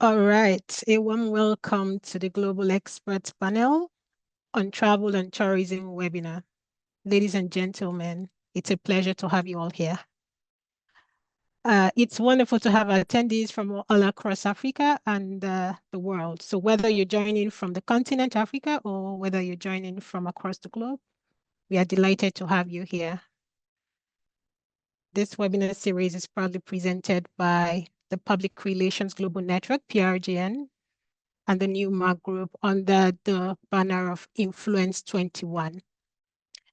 All right, a warm welcome to the Global Experts Panel on Travel and Tourism webinar. Ladies and gentlemen, it's a pleasure to have you all here. It's wonderful to have attendees from all across Africa and the world. So whether you're joining from the continent Africa or whether you're joining from across the globe, we are delighted to have you here. This webinar series is proudly presented by the Public Relations Global Network, PRGN, and the Newmark Group under the banner of Influence 21.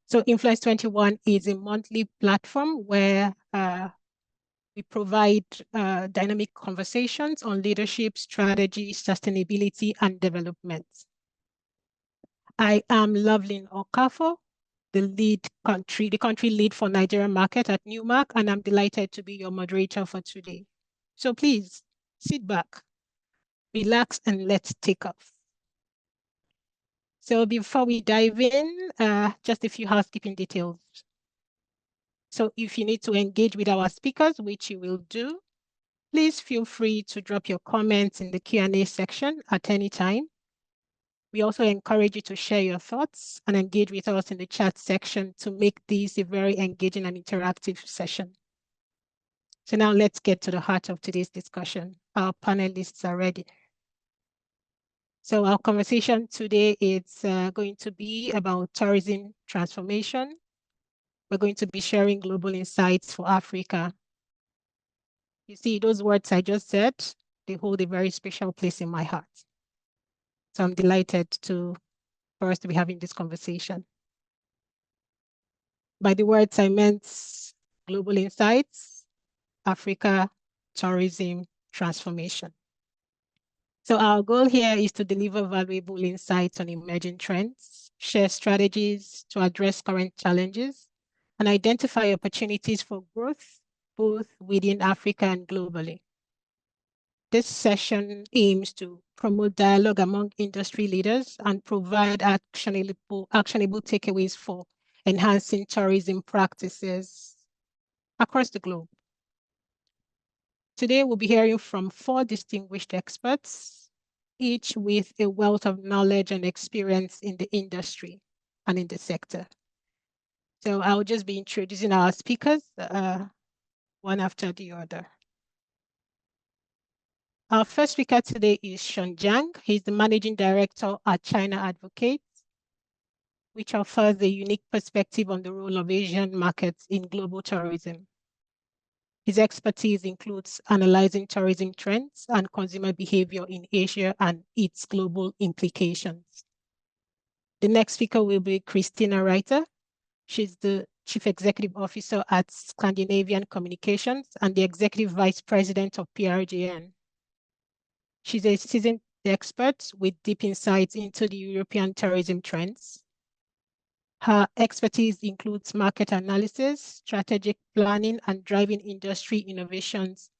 So Influence 21 is a monthly platform where we provide dynamic conversations on leadership, strategy, sustainability, and development. I am Lovelyn Okafo, the country lead for Nigerian market at Newmark, and I'm delighted to be your moderator for today. So please sit back, relax, and let's take off. So before we dive in, just a few housekeeping details. So if you need to engage with our speakers, which you will do, please feel free to drop your comments in the Q&A section at any time. We also encourage you to share your thoughts and engage with us in the chat section to make this a very engaging and interactive session. So now let's get to the heart of today's discussion. Our panelists are ready. So our conversation today is going to be about tourism transformation. We're going to be sharing global insights for Africa. You see, those words I just said, they hold a very special place in my heart. So I'm delighted for us to be having this conversation. By the words, I meant global insights, Africa, tourism, transformation. So our goal here is to deliver valuable insights on emerging trends, share strategies to address current challenges, and identify opportunities for growth, both within Africa and globally. This session aims to promote dialogue among industry leaders and provide actionable takeaways for enhancing tourism practices across the globe. Today, we'll be hearing from 4 distinguished experts, each with a wealth of knowledge and experience in the industry and in the sector. So I'll just be introducing our speakers one after the other. Our first speaker today is Sean Jiang. He's the Managing Director at China Advocates, which offers a unique perspective on the role of Asian markets in global tourism. His expertise includes analyzing tourism trends and consumer behavior in Asia and its global implications. The next speaker will be Christina Reiter. She's the Chief Executive Officer at Scandinavian Communications and the Executive Vice President of PRGN. She's a seasoned expert with deep insights into the European tourism trends. Her expertise includes market analysis, strategic planning, and driving industry innovations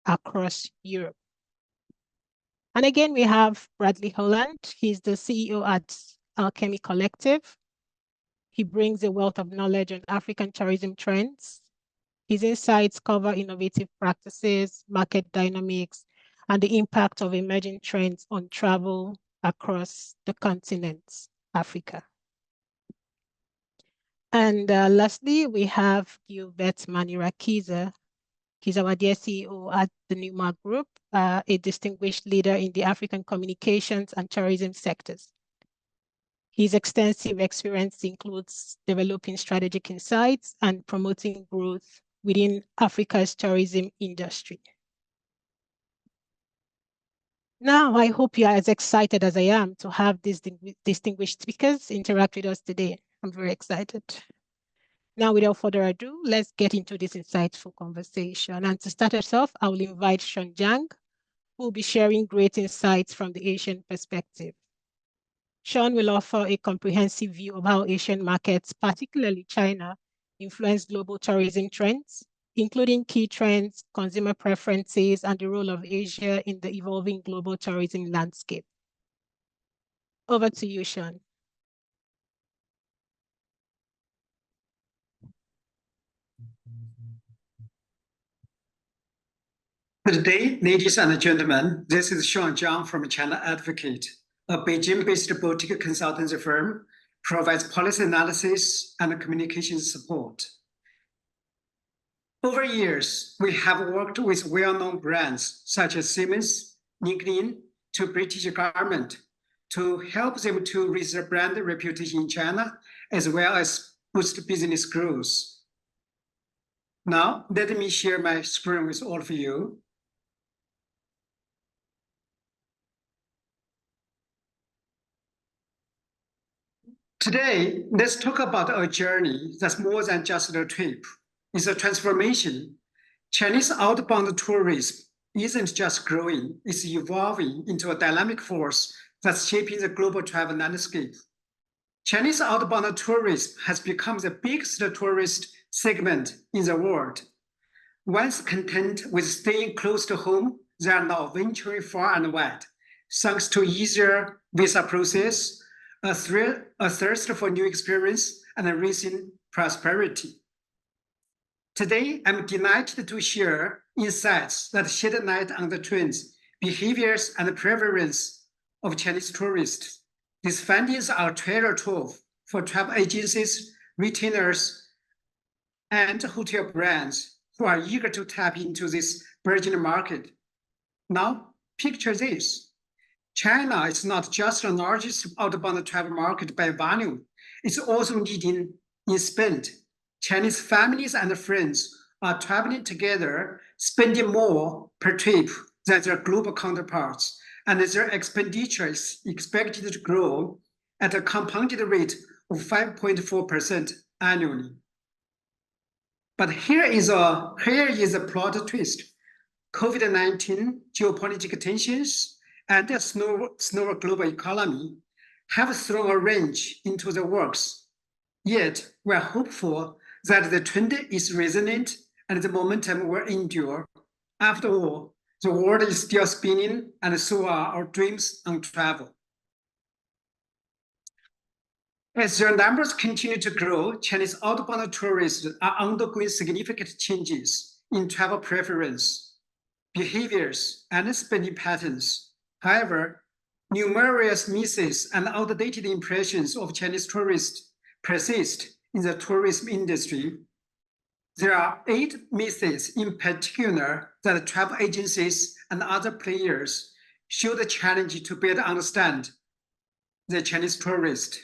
across Europe. And again, we have Bradley Holland. He's the CEO at Alchemy Collective. He brings a wealth of knowledge on African tourism trends. His insights cover innovative practices, market dynamics, and the impact of emerging trends on travel across the continent, Africa. And lastly, we have Gilbert Manirakiza. He's our dear CEO at the Newmark Group, a distinguished leader in the African communications and tourism sectors. His extensive experience includes developing strategic insights and promoting growth within Africa's tourism industry. Now, I hope you are as excited as I am to have these distinguished speakers interact with us today. I'm very excited. Now, without further ado, let's get into this insightful conversation. And to start us off, I will invite Sean Jiang, who will be sharing great insights from the Asian perspective. Sean will offer a comprehensive view of how Asian markets, particularly China, influence global tourism trends, including key trends, consumer preferences, and the role of Asia in the evolving global tourism landscape. Over to you, Sean. Good day, ladies and gentlemen. This is Sean Zhang from China Advocate, a Beijing-based boutique consultancy firm, provides policy analysis and communication support. Over years, we have worked with well-known brands such as Siemens, LinkedIn, to British government to help them to raise their brand reputation in China, as well as boost business growth. Now, let me share my screen with all of you. Today, let's talk about a journey that's more than just a trip. It's a transformation. Chinese outbound tourism isn't just growing, it's evolving into a dynamic force that's shaping the global travel landscape. Chinese outbound tourism has become the biggest tourist segment in the world. Once content with staying close to home, they are now venturing far and wide, thanks to easier visa process, a thirst for new experience, and a rising prosperity. Today, I'm delighted to share insights that shed light on the trends, behaviors, and preferences of Chinese tourists. These findings are treasure trove for travel agencies, retailers, and hotel brands who are eager to tap into this burgeoning market. Now, picture this. China is not just the largest outbound travel market by volume, it's also leading in spend. Chinese families and friends are traveling together, spending more per trip than their global counterparts, and their expenditure is expected to grow at a compounded rate of 5.4% annually. But here is a plot twist. COVID-19, geopolitical tensions, and a slower global economy have thrown a wrench into the works. Yet, we're hopeful that the trend is resilient and the momentum will endure. After all, the world is still spinning, and so are our dreams on travel. As their numbers continue to grow, Chinese outbound tourists are undergoing significant changes in travel preference, behaviors, and spending patterns. However, numerous myths and outdated impressions of Chinese tourists persist in the tourism industry. There are 8 myths in particular that travel agencies and other players should challenge to better understand the Chinese tourist.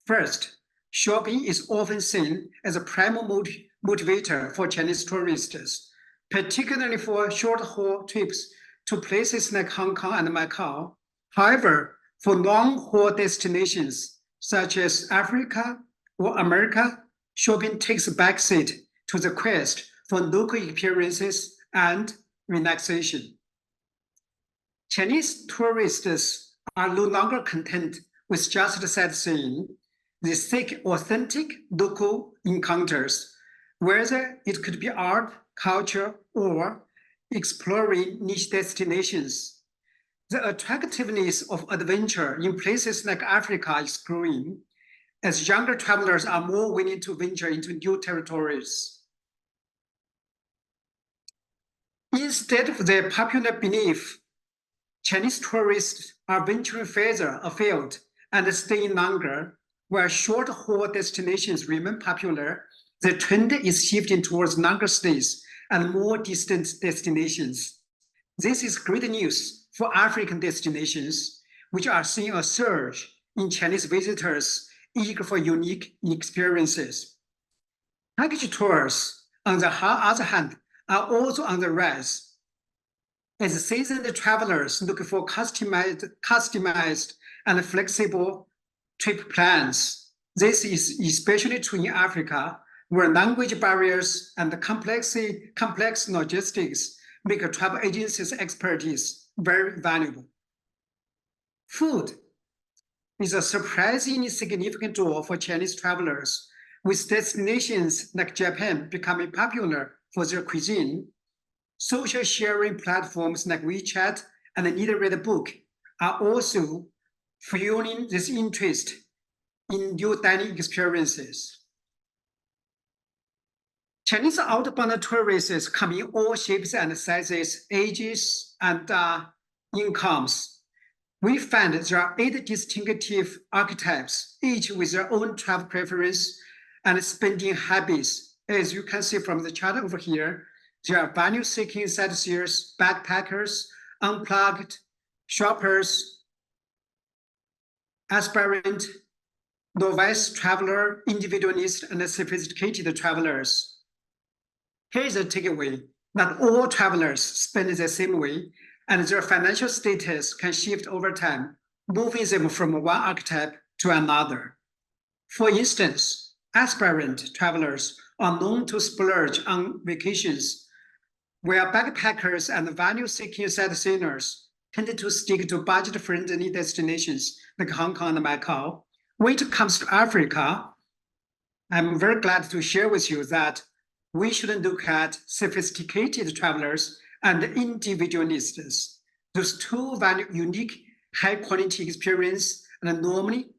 First, shopping is often seen as a primary motivator for Chinese tourists, particularly for short-haul trips to places like Hong Kong and Macau. However, for long-haul destinations such as Africa or America, shopping takes a backseat to the quest for local experiences and relaxation. Chinese tourists are no longer content with just sightseeing. They seek authentic local encounters, whether it could be art, culture, or exploring niche destinations. The attractiveness of adventure in places like Africa is growing, as younger travelers are more willing to venture into new territories. Instead of the popular belief, Chinese tourists are venturing further afield and staying longer, while short-haul destinations remain popular. The trend is shifting towards longer stays and more distant destinations. This is great news for African destinations, which are seeing a surge in Chinese visitors eager for unique experiences. Package tours, on the other hand, are also on the rise. As seasoned travelers look for customized and flexible trip plans, this is especially true in Africa, where language barriers and complex logistics make a travel agency's expertise very valuable. Food is a surprisingly significant draw for Chinese travelers, with destinations like Japan becoming popular for their cuisine. Social sharing platforms like WeChat and Need a Read Book are also fueling this interest in new dining experiences. Chinese outbound tourists come in all shapes and sizes, ages, and incomes. We find there are 8 distinctive archetypes, each with their own travel preference and spending habits. As you can see from the chart over here, there are value-seeking sightseers, backpackers, unplugged, shoppers, aspirant, novice traveler, individualist, and sophisticated travelers. Here's a takeaway: not all travelers spend the same way, and their financial status can shift over time, moving them from one archetype to another. For instance, aspirant travelers are known to splurge on vacations, where backpackers and value-seeking sightseers tend to stick to budget-friendly destinations like Hong Kong and Macau. When it comes to Africa, I'm very glad to share with you that we should look at sophisticated travelers and individualists. Those two value unique, high-quality experience, and normally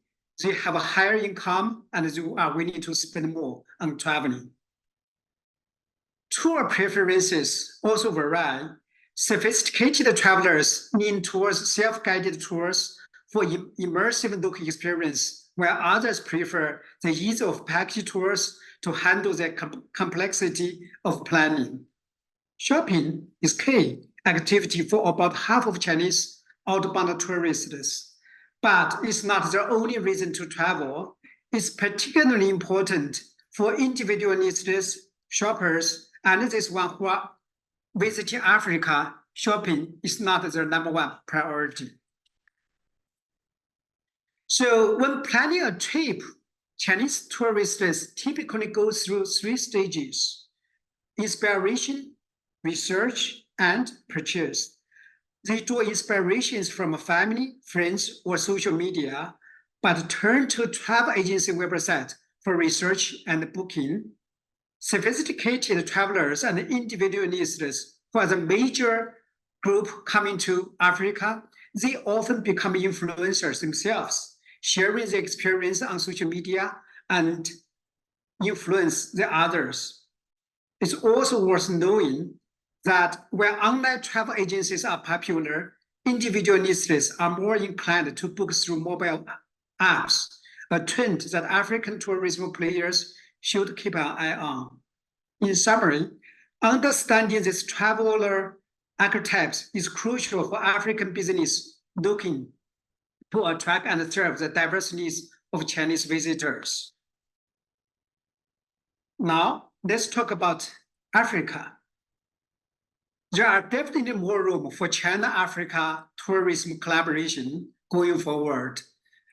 they have a higher income and they are willing to spend more on traveling. Tour preferences also vary. Sophisticated travelers lean towards self-guided tours for immersive local experience, while others prefer the ease of package tours to handle the complexity of planning. Shopping is key activity for about half of Chinese outbound tourists, but it's not the only reason to travel. It's particularly important for individualists, shoppers, and these one who are visiting Africa. Shopping is not their #1 priority. So when planning a trip, Chinese tourists typically go through 3 stages: inspiration, research, and purchase. They draw inspirations from family, friends, or social media, but turn to travel agency websites for research and booking. Sophisticated travelers and individualists who are the major group coming to Africa, they often become influencers themselves, sharing their experience on social media and influence the others. It's also worth knowing that where online travel agencies are popular, individualists are more inclined to book through mobile apps, a trend that African tourism players should keep an eye on. In summary, understanding these traveler archetypes is crucial for African business looking to attract and serve the diverse needs of Chinese visitors. Now, let's talk about Africa. There are definitely more room for China-Africa tourism collaboration going forward.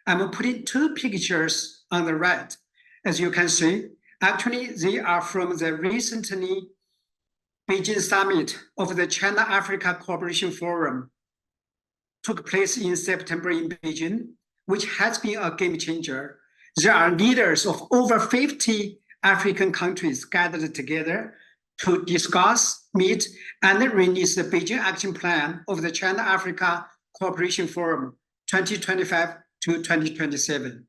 I'm putting 2 pictures on the right. As you can see, actually, they are from the recently Beijing summit of the China-Africa Cooperation Forum. Took place in September in Beijing, which has been a game changer. There are leaders of over 50 African countries gathered together to discuss, meet, and release the Beijing Action Plan of the China-Africa Cooperation Forum 2025 to 2027.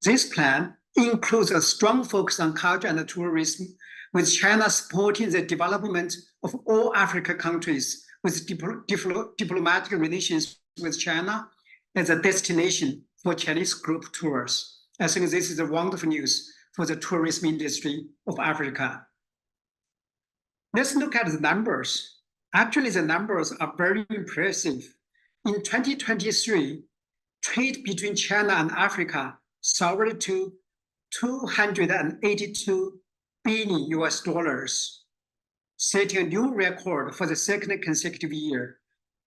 This plan includes a strong focus on culture and tourism, with China supporting the development of all African countries with diplomatic relations with China as a destination for Chinese group tours. I think this is a wonderful news for the tourism industry of Africa. Let's look at the numbers. Actually, the numbers are very impressive. In 2023, trade between China and Africa soared to $282 billion, setting a new record for the 2nd consecutive year.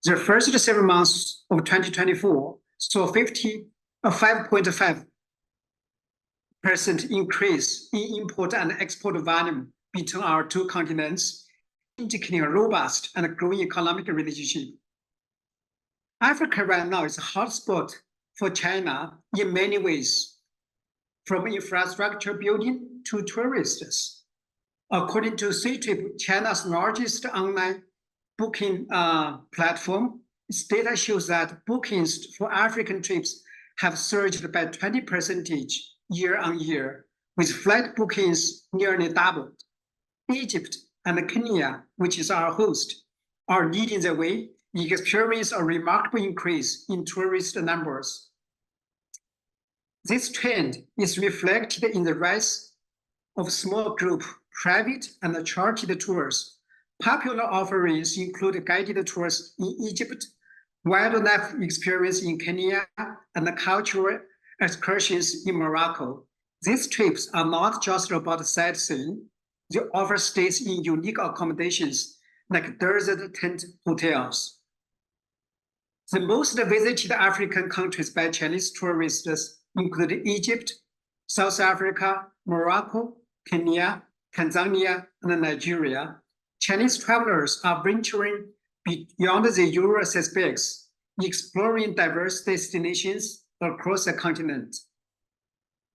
The first 7 months of 2024 saw 5.5% increase in import and export volume between our 2 continents, indicating a robust and growing economic relationship. Africa right now is a hotspot for China in many ways, from infrastructure building to tourists. According to Ctrip, China's largest online booking platform, its data shows that bookings for African trips have surged by 20% year on year, with flight bookings nearly doubled. Egypt and Kenya, which is our host, are leading the way, experience a remarkable increase in tourist numbers. This trend is reflected in the rise of small group, private, and chartered tours. Popular offerings include guided tours in Egypt, wildlife experience in Kenya, and cultural excursions in Morocco. These trips are not just about sightseeing. They offer stays in unique accommodations like desert tent hotels. The most visited African countries by Chinese tourists include Egypt, South Africa, Morocco, Kenya, Tanzania, and Nigeria. Chinese travelers are venturing beyond the usual suspects, exploring diverse destinations across the continent.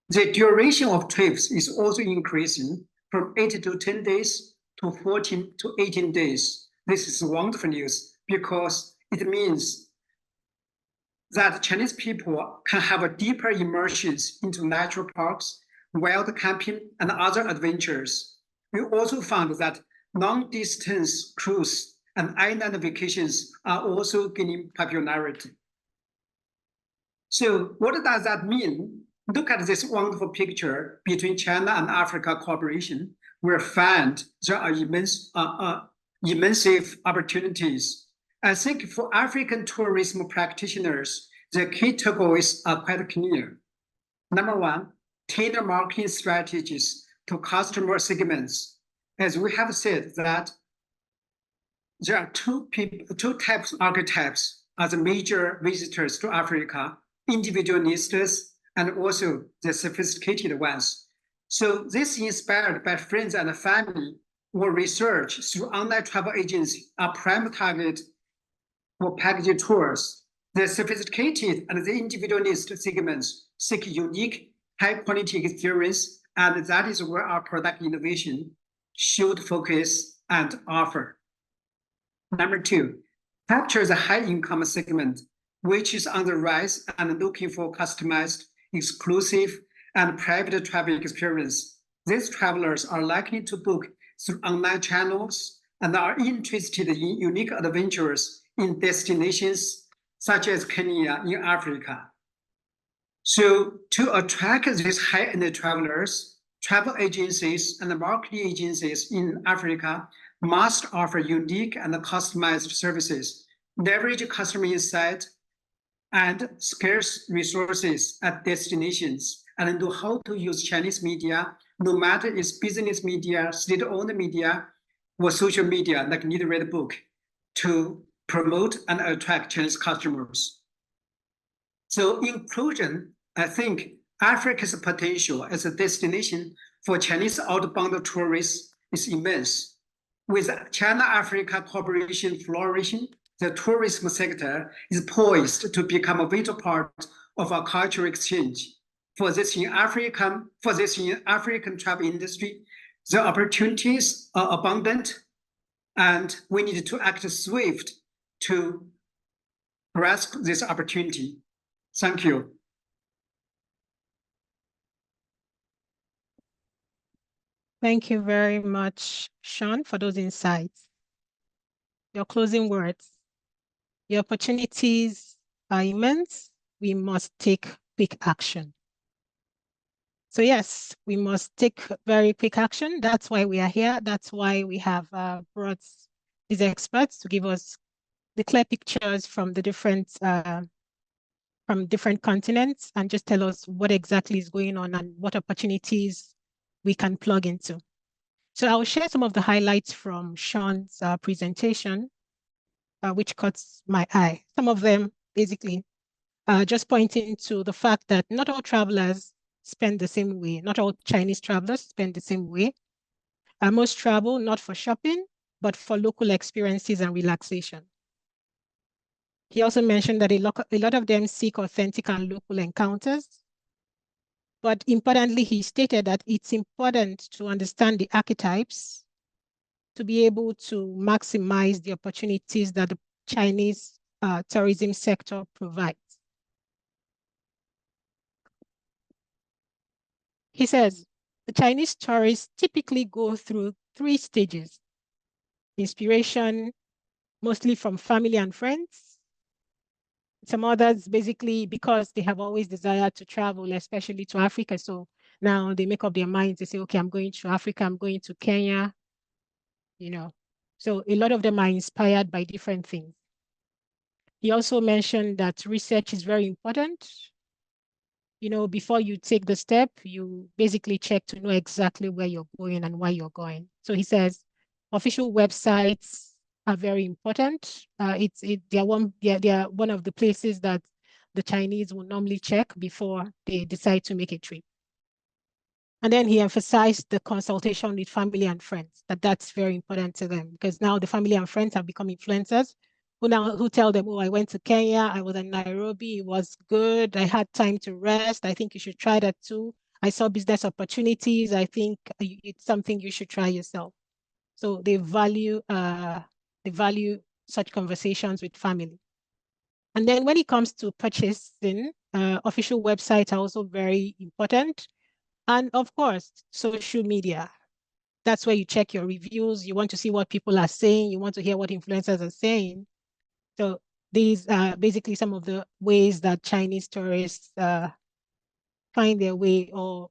The duration of trips is also increasing from 8 to 10 days to 14 to 18 days. This is wonderful news because it means that Chinese people can have a deeper immersions into natural parks, wild camping, and other adventures. We also found that long-distance cruise and island vacations are also gaining popularity. So what does that mean? Look at this wonderful picture between China and Africa cooperation. We find there are immense opportunities. I think for African tourism practitioners, the key takeaways are quite clear. Number one, tailor marketing strategies to customer segments. As we have said that there are two archetypes as major visitors to Africa, individualists and also the sophisticated ones. So this inspired by friends and family or research through online travel agencies are prime target for package tours. The sophisticated and the individualist segments seek unique, high-quality experience, and that is where our product innovation should focus and offer. Number two, capture the high-income segment, which is on the rise and looking for customized, exclusive, and private travel experience. These travelers are likely to book through online channels and are interested in unique adventures in destinations such as Kenya in Africa. So to attract these high-end travelers, travel agencies and marketing agencies in Africa must offer unique and customized services, leverage customer insight and scarce resources at destinations, and know how to use Chinese media, no matter it's business media, state-owned media, or social media like Need Read Book, to promote and attract Chinese customers. So in conclusion, I think Africa's potential as a destination for Chinese outbound tourists is immense. With China-Africa cooperation flourishing, the tourism sector is poised to become a vital part of our cultural exchange. For this in African travel industry, the opportunities are abundant, and we need to act swift to grasp this opportunity. Thank you. Thank you very much, Sean, for those insights. Your closing words. The opportunities are immense. We must take quick action. So yes, we must take very quick action. That's why we are here. That's why we have brought these experts to give us the clear pictures from the different continents and just tell us what exactly is going on and what opportunities we can plug into. So I'll share some of the highlights from Sean's presentation, which caught my eye. Some of them basically just pointing to the fact that not all travelers spend the same way. Not all Chinese travelers spend the same way. Most travel not for shopping, but for local experiences and relaxation. He also mentioned that a lot of them seek authentic and local encounters. But importantly, he stated that it's important to understand the archetypes to be able to maximize the opportunities that the Chinese tourism sector provides. He says, the Chinese tourists typically go through 3 stages. Inspiration, mostly from family and friends. Some others basically because they have always desired to travel, especially to Africa. So now they make up their minds. They say, okay, I'm going to Africa, I'm going to Kenya, you know. So a lot of them are inspired by different things. He also mentioned that research is very important. You know, before you take the step, you basically check to know exactly where you're going and why you're going. So he says, official websites are very important. They are one of the places that the Chinese will normally check before they decide to make a trip. And then he emphasized the consultation with family and friends, that's very important to them because now the family and friends have become influencers who tell them, oh, I went to Kenya, I was in Nairobi, it was good, I had time to rest, I think you should try that too. I saw business opportunities, I think it's something you should try yourself. So they value such conversations with family. And then when it comes to purchasing, official websites are also very important. And of course, social media. That's where you check your reviews. You want to see what people are saying. You want to hear what influencers are saying. So these are basically some of the ways that Chinese tourists find their way or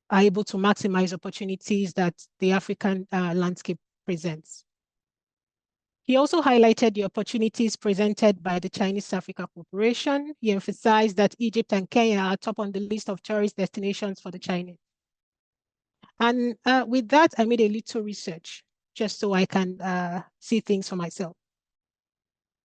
are able to maximize opportunities that the African landscape presents. He also highlighted the opportunities presented by the Chinese Africa Corporation. He emphasized that Egypt and Kenya are top on the list of tourist destinations for the Chinese. And with that, I made a little research just so I can see things for myself.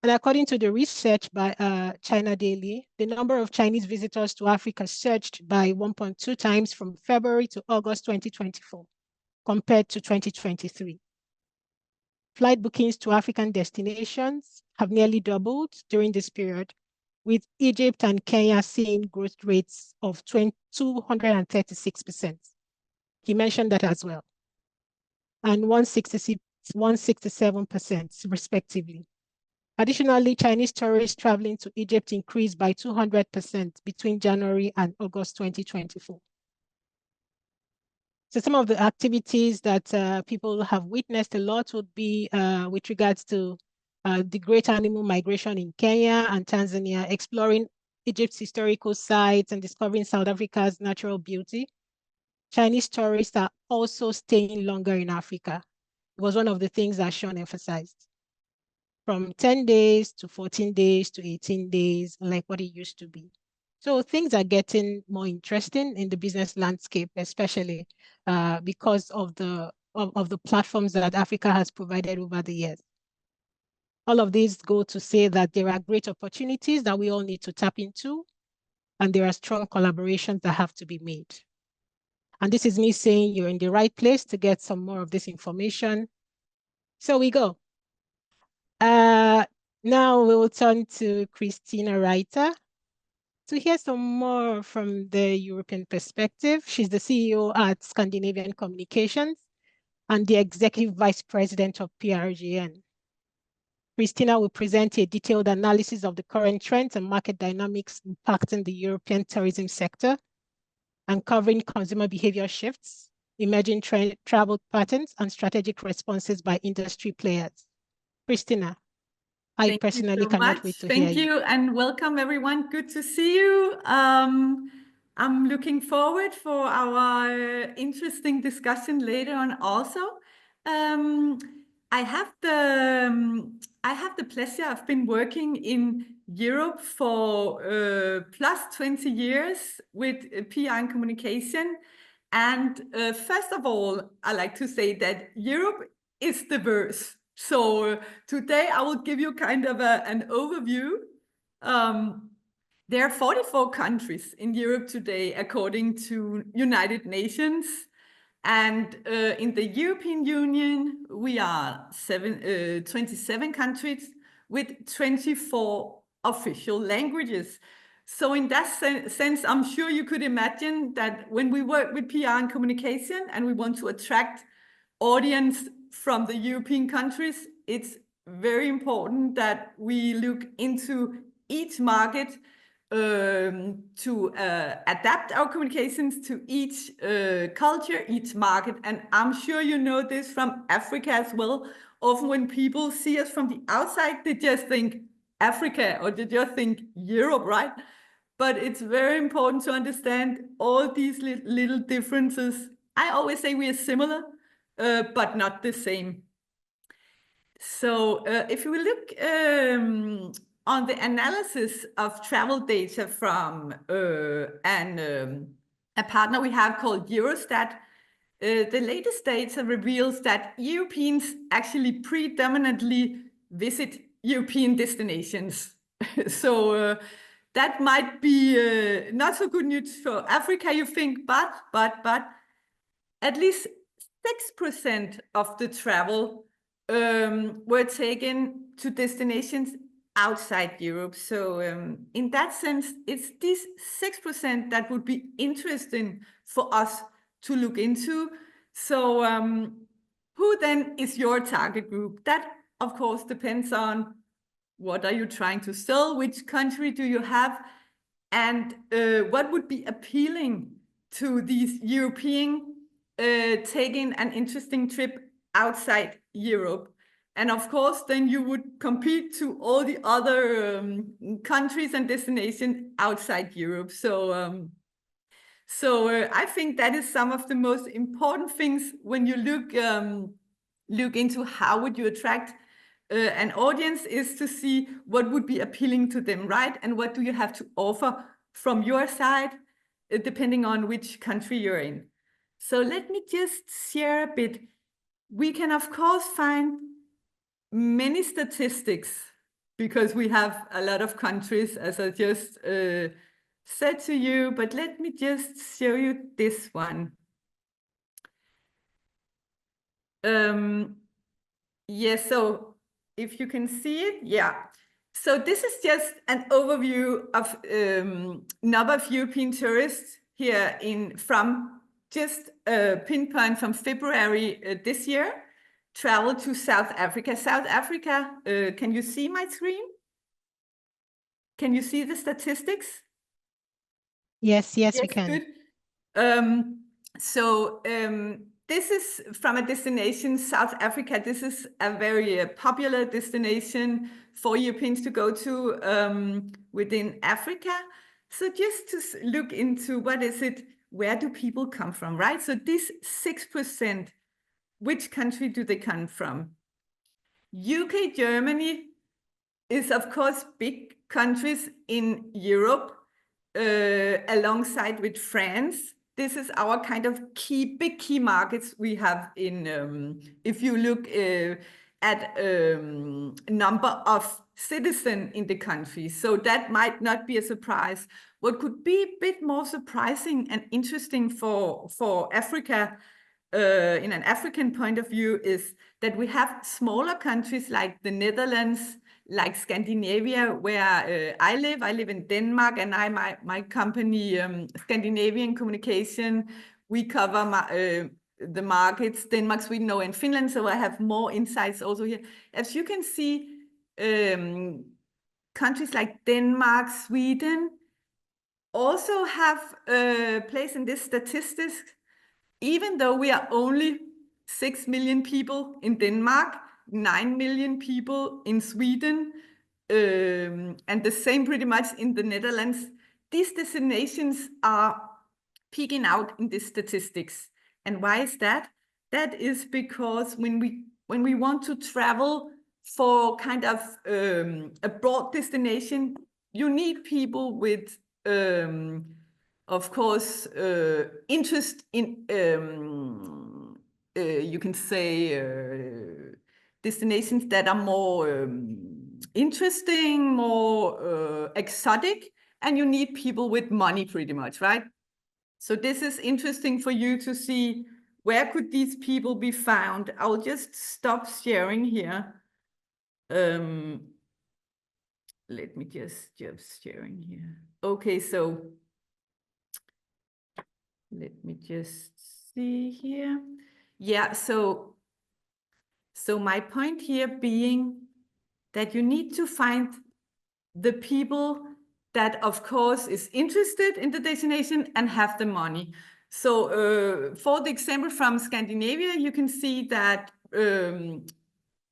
And according to the research by China Daily, the number of Chinese visitors to Africa surged by 1.2 times from February to August 2024 compared to 2023. Flight bookings to African destinations have nearly doubled during this period, with Egypt and Kenya seeing growth rates of 236%. He mentioned that as well. And 167% respectively. Additionally, Chinese tourists traveling to Egypt increased by 200% between January and August 2024. So some of the activities that people have witnessed a lot would be with regards to the great animal migration in Kenya and Tanzania, exploring Egypt's historical sites and discovering South Africa's natural beauty. Chinese tourists are also staying longer in Africa. It was one of the things that Sean emphasized. From 10 days to 14 days to 18 days, like what it used to be. So things are getting more interesting in the business landscape, especially because of the platforms that Africa has provided over the years. All of these go to say that there are great opportunities that we all need to tap into, and there are strong collaborations that have to be made. And this is me saying you're in the right place to get some more of this information. So we go. Now we will turn to Christina Reiter to hear some more from the European perspective. She's the CEO at Scandinavian Communications and the Executive Vice President of PRGN. Christina will present a detailed analysis of the current trends and market dynamics impacting the European tourism sector, uncovering consumer behavior shifts, emerging travel patterns, and strategic responses by industry players. Christina, I personally cannot wait to hear you. Thank you and welcome everyone. Good to see you. I'm looking forward for our interesting discussion later on also. I have the pleasure. I've been working in Europe for plus 20 years with PR and communication. And first of all, I like to say that Europe is diverse. So today I will give you kind of an overview. There are 44 countries in Europe today, according to United Nations. And in the European Union, we are 27 countries with 24 official languages. So in that sense, I'm sure you could imagine that when we work with PR and communication and we want to attract audience from the European countries, it's very important that we look into each market to adapt our communications to each culture, each market. And I'm sure you know this from Africa as well. Often when people see us from the outside, they just think Africa or they just think Europe, right? But it's very important to understand all these little differences. I always say we are similar, but not the same. So if we look on the analysis of travel data from a partner we have called Eurostat, the latest data reveals that Europeans actually predominantly visit European destinations. So that might be not so good news for Africa, you think, but at least 6% of the travel were taken to destinations outside Europe. So in that sense, it's these 6% that would be interesting for us to look into. So who then is your target group? That, of course, depends on what are you trying to sell, which country do you have, and what would be appealing to these European taking an interesting trip outside Europe. And of course, then you would compete to all the other countries and destinations outside Europe. So I think that is some of the most important things when you look into how would you attract an audience, is to see what would be appealing to them, right? And what do you have to offer from your side, depending on which country you're in. So let me just share a bit. We can, of course, find many statistics because we have a lot of countries, as I just said to you, but let me just show you this one. Yes, so if you can see it, yeah. So this is just an overview of number of European tourists here from just pinpoint from February this year, travel to South Africa. South Africa, can you see my screen? Can you see the statistics? Yes, we can. Good. This is from a destination, South Africa. This is a very popular destination for Europeans to go to within Africa. So just to look into what is it, where do people come from, right? So this 6%, which country do they come from? UK, Germany is, of course, big countries in Europe, alongside with France. This is our kind of big key markets we have in, if you look at number of citizens in the country. So that might not be a surprise. What could be a bit more surprising and interesting for Africa, in an African point of view, is that we have smaller countries like the Netherlands, like Scandinavia, where I live in Denmark, and my company, Scandinavian Communication, we cover the markets, Denmark, Sweden, and Finland, so I have more insights also here. As you can see, countries like Denmark, Sweden also have a place in this statistics, even though we are only 6 million people in Denmark, 9 million people in Sweden, and the same pretty much in the Netherlands. These destinations are peaking out in the statistics. And why is that? That is because when we want to travel for kind of a broad destination, you need people with, of course, interest in, you can say, destinations that are more interesting, more exotic, and you need people with money pretty much, right? So this is interesting for you to see, where could these people be found? I'll just stop sharing here. Let me just sharing here. Okay, so let me just see here. Yeah, so my point here being that you need to find the people that, of course, is interested in the destination and have the money. So for the example from Scandinavia, you can see that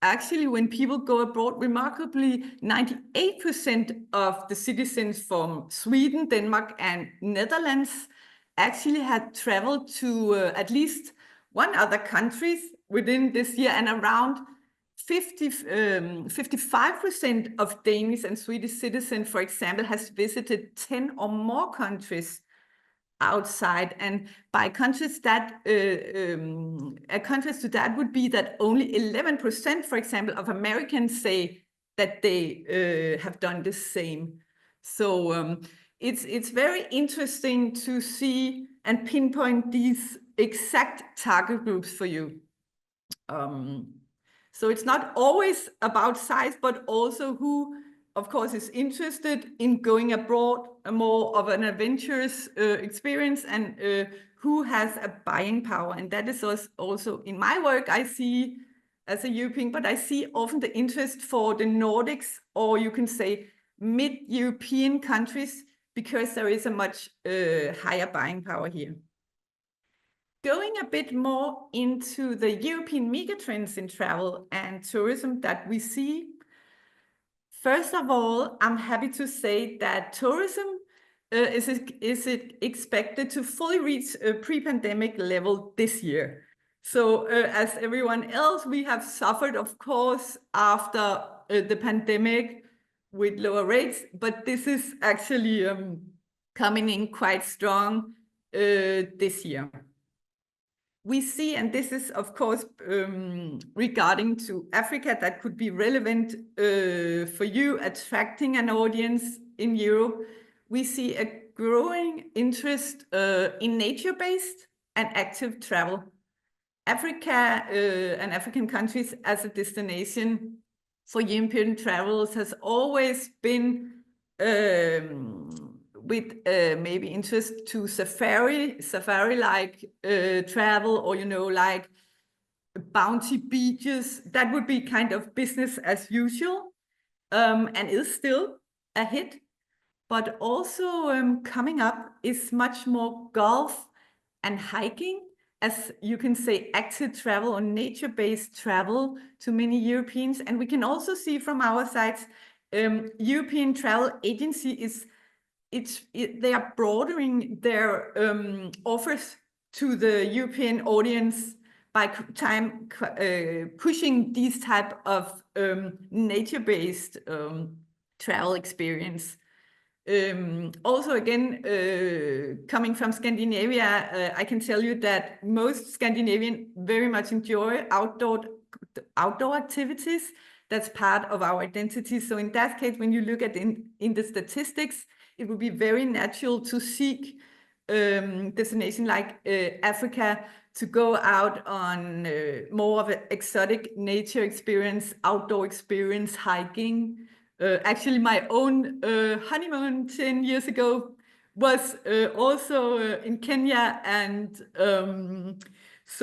actually when people go abroad, remarkably 98% of the citizens from Sweden, Denmark, and Netherlands actually had traveled to at least one other countries within this year, and around 55% of Danish and Swedish citizens, for example, has visited 10 or more countries outside. And by countries that a contrast to that would be that only 11%, for example, of Americans say that they have done the same. So it's very interesting to see and pinpoint these exact target groups for you. So it's not always about size, but also who, of course, is interested in going abroad, more of an adventurous experience, and who has a buying power. And that is also in my work, I see as a European, but I see often the interest for the Nordics, or you can say mid-European countries, because there is a much higher buying power here. Going a bit more into the European megatrends in travel and tourism that we see. First of all, I'm happy to say that tourism is expected to fully reach a pre-pandemic level this year. So as everyone else, we have suffered, of course, after the pandemic with lower rates, but this is actually coming in quite strong this year. We see, and this is, of course, regarding to Africa, that could be relevant for you, attracting an audience in Europe. We see a growing interest in nature-based and active travel. Africa and African countries as a destination for European travelers has always been with maybe interest to safari-like travel, or, you know, like bounty beaches. That would be kind of business as usual, and is still a hit. But also coming up is much more golf and hiking, as you can say, active travel or nature-based travel to many Europeans. And we can also see from our sites, European travel agency they are broadening their offers to the European audience by pushing these type of nature-based travel experience. Also, again, coming from Scandinavia, I can tell you that most Scandinavians very much enjoy outdoor activities. That's part of our identity. So in that case, when you look at in the statistics, it would be very natural to seek destination like Africa, to go out on more of an exotic nature experience, outdoor experience, hiking. Actually, my own honeymoon 10 years ago was also in Kenya. And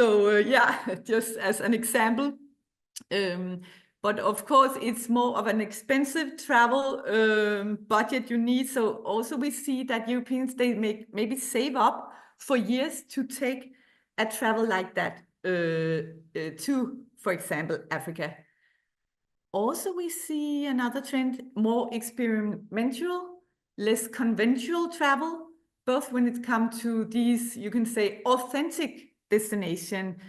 yeah, just as an example. But of course, it's more of an expensive travel budget you need. So also we see that Europeans, they maybe save up for years to take a travel like that to, for example, Africa. Also, we see another trend, more experimental, less conventional travel, both when it comes to these, you can say, authentic destination.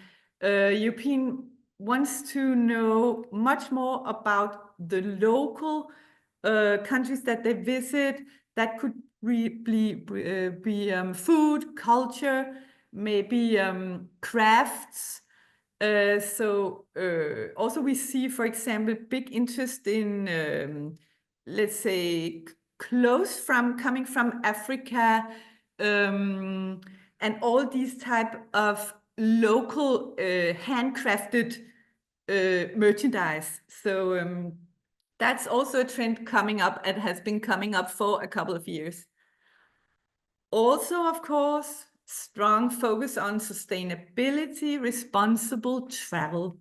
European wants to know much more about the local countries that they visit. That could be food, culture, maybe crafts. Also we see, for example, big interest in, let's say, clothes coming from Africa, and all these type of local handcrafted merchandise. So that's also a trend coming up and has been coming up for a couple of years. Also, of course, strong focus on sustainability, responsible travel.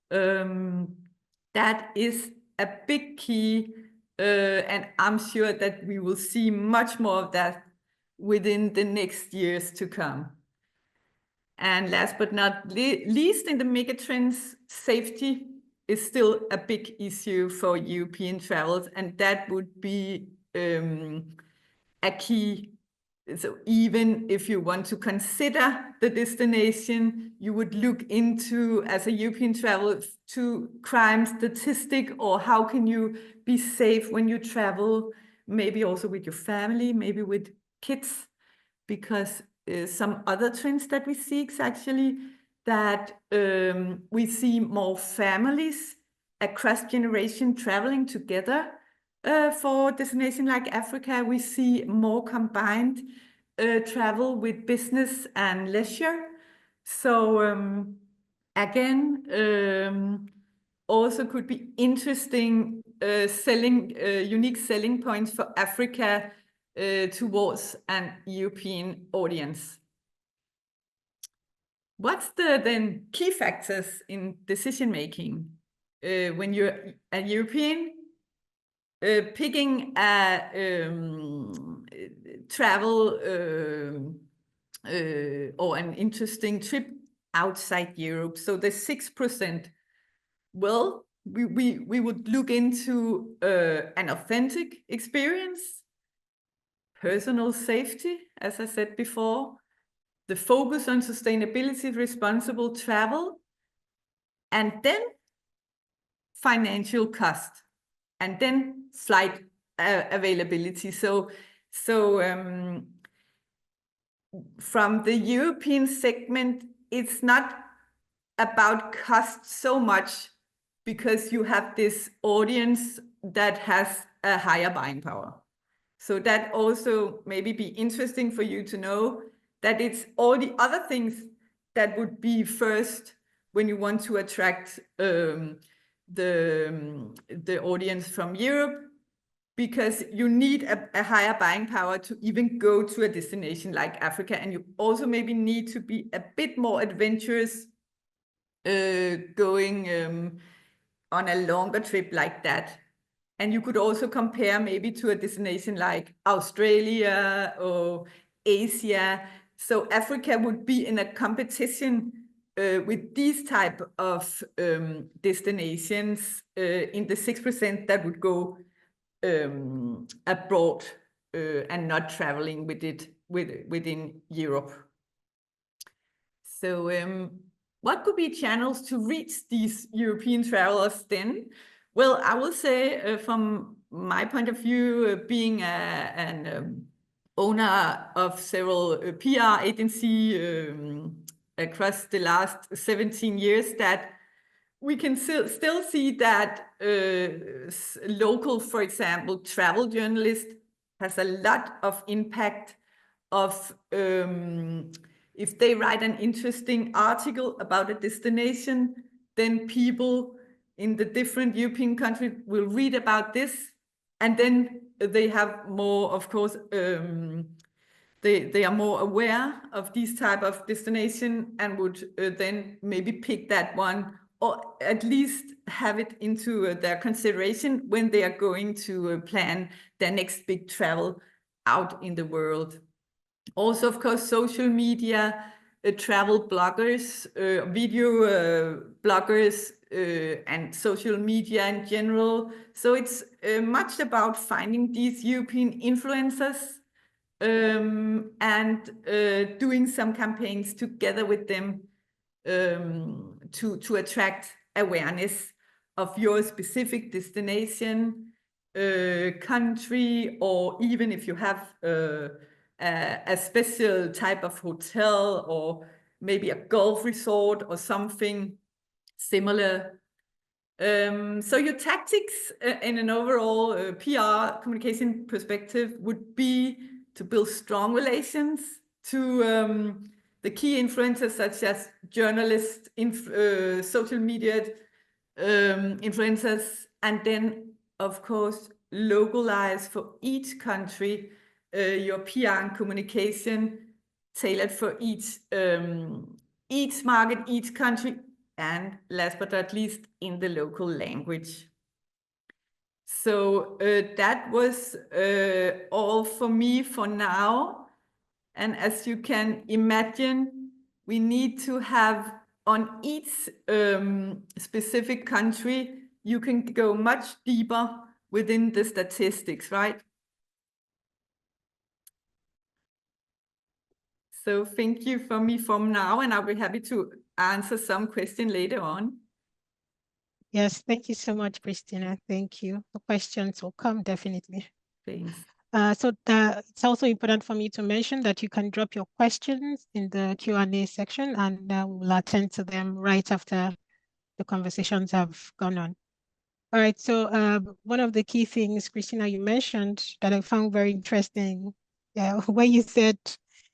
That is a big key And I'm sure that we will see much more of that within the next years to come. And last but not least, in the megatrends, safety is still a big issue for European travels, and that would be a key. So even if you want to consider the destination, you would look into, as a European traveler, to crime statistic, or how can you be safe when you travel, maybe also with your family, maybe with kids, because some other trends that we see is actually that we see more families across generation traveling together. For destination like Africa, we see more combined travel with business and leisure. So again, also could be interesting unique selling points for Africa towards an European audience. What's the then key factors in decision making when you're a European? Picking a travel or an interesting trip outside Europe. So the 6%, well, we would look into an authentic experience, personal safety, as I said before, the focus on sustainability, responsible travel, and then financial cost, and then flight availability. So from the European segment, it's not about cost so much, because you have this audience that has a higher buying power. So that also maybe be interesting for you to know that it's all the other things that would be first when you want to attract the audience from Europe, because you need a higher buying power to even go to a destination like Africa. And you also maybe need to be a bit more adventurous going on a longer trip like that. And you could also compare maybe to a destination like Australia or Asia. So Africa would be in a competition with these type of destinations in the 6% that would go abroad and not traveling with it within Europe. So what could be channels to reach these European travelers then? Well, I will say from my point of view, being an owner of several PR agency across the last 17 years, that we can still see that local, for example, travel journalist has a lot of impact of if they write an interesting article about a destination, then people in the different European countries will read about this, and then they have more, of course, they are more aware of these type of destination, and would then maybe pick that one, or at least have it into their consideration when they are going to plan their next big travel out in the world. Also, of course, social media, travel bloggers, video bloggers, and social media in general. So it's much about finding these European influencers and doing some campaigns together with them to attract awareness of your specific destination, country, or even if you have a special type of hotel, or maybe a golf resort or something similar. So your tactics in an overall PR communication perspective would be to build strong relations to the key influencers, such as journalists, social media influencers, and then, of course, localize for each country your PR and communication tailored for each market, each country, and last but not least, in the local language. So that was all for me for now. And as you can imagine, we need to have on each specific country, you can go much deeper within the statistics, right? So thank you for me from now, and I'll be happy to answer some question later on. Yes, thank you so much, Christina. Thank you. The questions will come definitely. Thanks. It's also important for me to mention that you can drop your questions in the Q&A section, and we'll attend to them right after the conversations have gone on. All right, so one of the key things, Christina, you mentioned that I found very interesting, where you said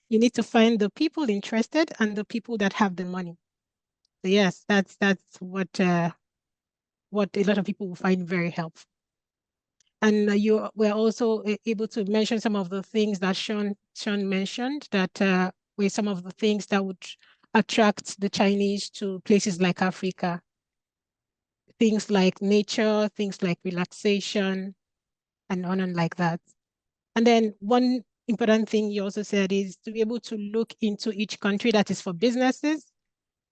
you need to find the people interested and the people that have the money. So yes, that's what a lot of people will find very helpful. And you were also able to mention some of the things that Sean mentioned, that were some of the things that would attract the Chinese to places like Africa. Things like nature, things like relaxation, and on and like that. And then one important thing you also said is to be able to look into each country, that is for businesses,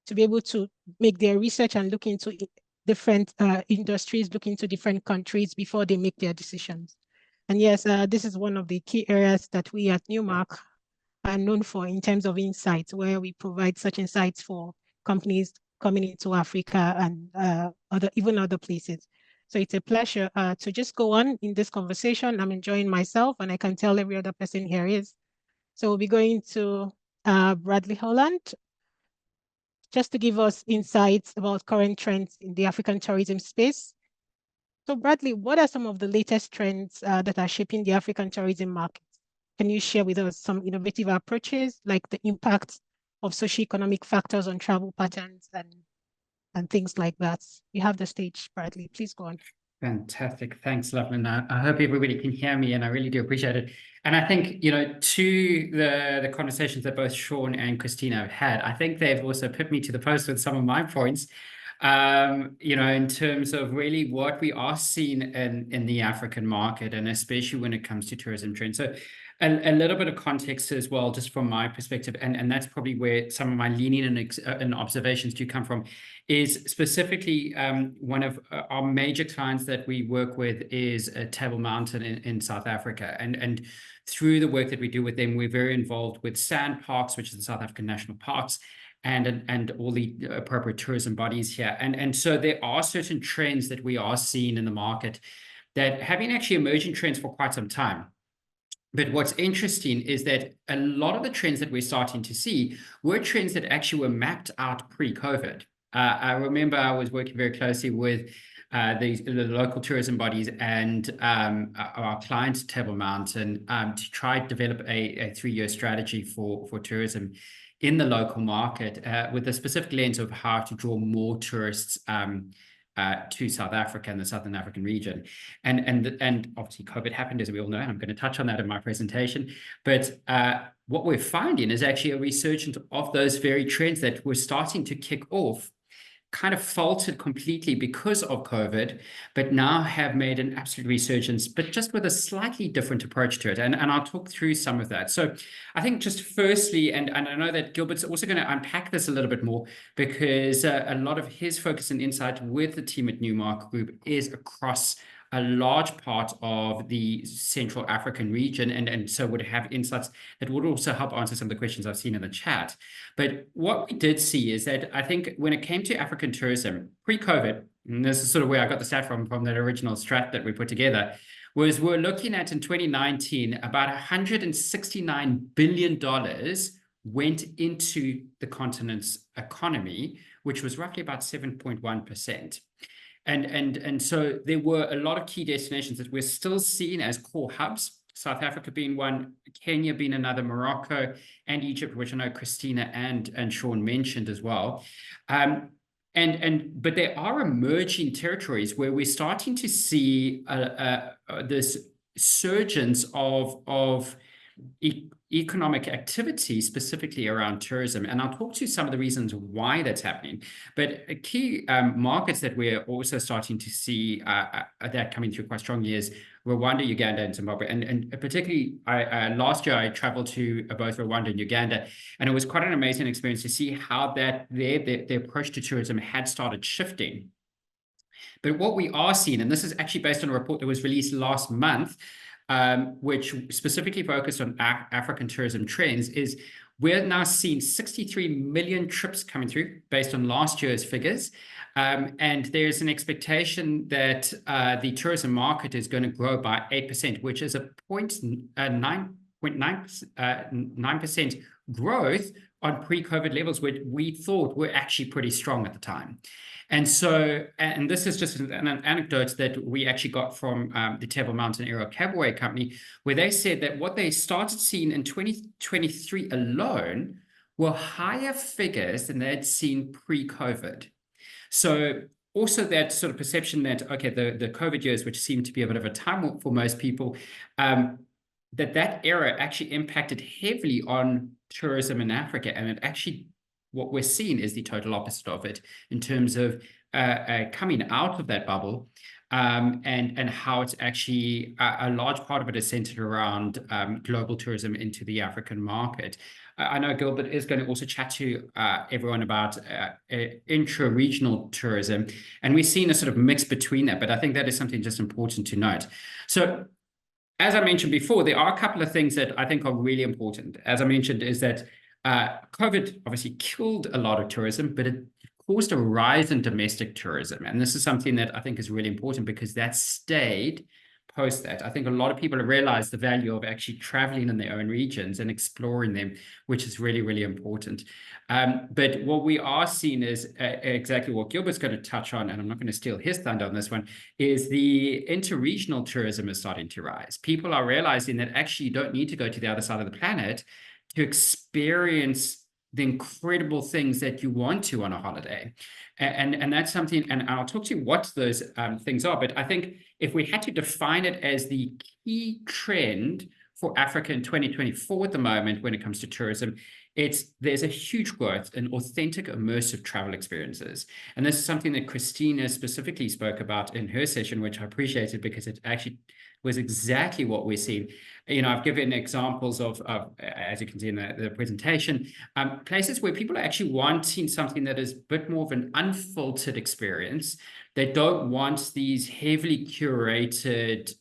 to be able to make their research and look into different industries, look into different countries before they make their decisions. And yes, this is one of the key areas that we at Newmark are known for in terms of insights, where we provide such insights for companies coming into Africa and even other places. So it's a pleasure to just go on in this conversation. I'm enjoying myself, and I can tell every other person here is. So we'll be going to Bradley Holland, just to give us insights about current trends in the African tourism space. So Bradley, what are some of the latest trends that are shaping the African tourism market? Can you share with us some innovative approaches, like the impact of socioeconomic factors on travel patterns and things like that? You have the stage, Bradley. Please go on. Fantastic. Thanks, Loveland. I hope everybody can hear me, and I really do appreciate it. And I think, to the conversations that both Sean and Christina have had, I think they've also put me to the post with some of my points, in terms of really what we are seeing in the African market, and especially when it comes to tourism trends. So a little bit of context as well, just from my perspective, and that's probably where some of my leaning and observations do come from, is specifically one of our major clients that we work with is Table Mountain in South Africa. And through the work that we do with them, we're very involved with SAND Parks, which is the South African National Parks, and all the appropriate tourism bodies here. And so there are certain trends that we are seeing in the market that have been actually emerging trends for quite some time. But what's interesting is that a lot of the trends that we're starting to see were trends that actually were mapped out pre-COVID. I remember I was working very closely with the local tourism bodies and our client, Table Mountain, to try to develop a 3-year strategy for tourism in the local market with a specific lens of how to draw more tourists to South Africa and the Southern African region. And obviously COVID happened, as we all know, and I'm going to touch on that in my presentation. But what we're finding is actually a resurgence of those very trends that were starting to kick off, kind of faltered completely because of COVID, but now have made an absolute resurgence, but just with a slightly different approach to it. And I'll talk through some of that. So I think just firstly, and I know that Gilbert's also going to unpack this a little bit more, because a lot of his focus and insight with the team at Newmark Group is across a large part of the Central African region, and so would have insights that would also help answer some of the questions I've seen in the chat. But what we did see is that I think when it came to African tourism, pre-COVID, and this is sort of where I got the stat from that original strat that we put together, was we're looking at in 2019, about $169 billion went into the continent's economy, which was roughly about 7.1%. And so there were a lot of key destinations that we're still seeing as core hubs, South Africa being one, Kenya being another, Morocco and Egypt, which I know Christina and Sean mentioned as well. But there are emerging territories where we're starting to see this surgence of economic activity, specifically around tourism. And I'll talk to some of the reasons why that's happening. But key markets that we're also starting to see that coming through quite strongly is Rwanda, Uganda, and Zimbabwe. And particularly, last year, I traveled to both Rwanda and Uganda, and it was quite an amazing experience to see how that their approach to tourism had started shifting. But what we are seeing, and this is actually based on a report that was released last month, which specifically focused on African tourism trends, is we're now seeing 63 million trips coming through based on last year's figures. And there's an expectation that the tourism market is going to grow by 8%, which is a 9% growth on pre-COVID levels, which we thought were actually pretty strong at the time. And so, and this is just an anecdote that we actually got from the Table Mountain Aero Cabaret Company, where they said that what they started seeing in 2023 alone were higher figures than they had seen pre-COVID. So also that sort of perception that, okay, the COVID years, which seemed to be a bit of a time warp for most people, that era actually impacted heavily on tourism in Africa. And it actually, what we're seeing is the total opposite of it in terms of coming out of that bubble, and how it's actually a large part of it is centered around global tourism into the African market. I know Gilbert is going to also chat to everyone about intra-regional tourism, and we've seen a sort of mix between that, but I think that is something just important to note. So as I mentioned before, there are a couple of things that I think are really important. As I mentioned, is that COVID obviously killed a lot of tourism, but it caused a rise in domestic tourism. And this is something that I think is really important because that stayed post that. I think a lot of people have realized the value of actually traveling in their own regions and exploring them, which is really, really important. But what we are seeing is exactly what Gilbert's going to touch on, and I'm not going to steal his thunder on this one, is the interregional tourism is starting to rise. People are realizing that actually you don't need to go to the other side of the planet to experience the incredible things that you want to on a holiday. And that's something, and I'll talk to you what those things are, but I think if we had to define it as the key trend for Africa in 2024 at the moment when it comes to tourism, there's a huge growth in authentic, immersive travel experiences. And this is something that Christina specifically spoke about in her session, which I appreciated because it actually was exactly what we're seeing. You know, I've given examples of as you can see in the presentation, places where people are actually wanting something that is a bit more of an unfiltered experience. They don't want these heavily curated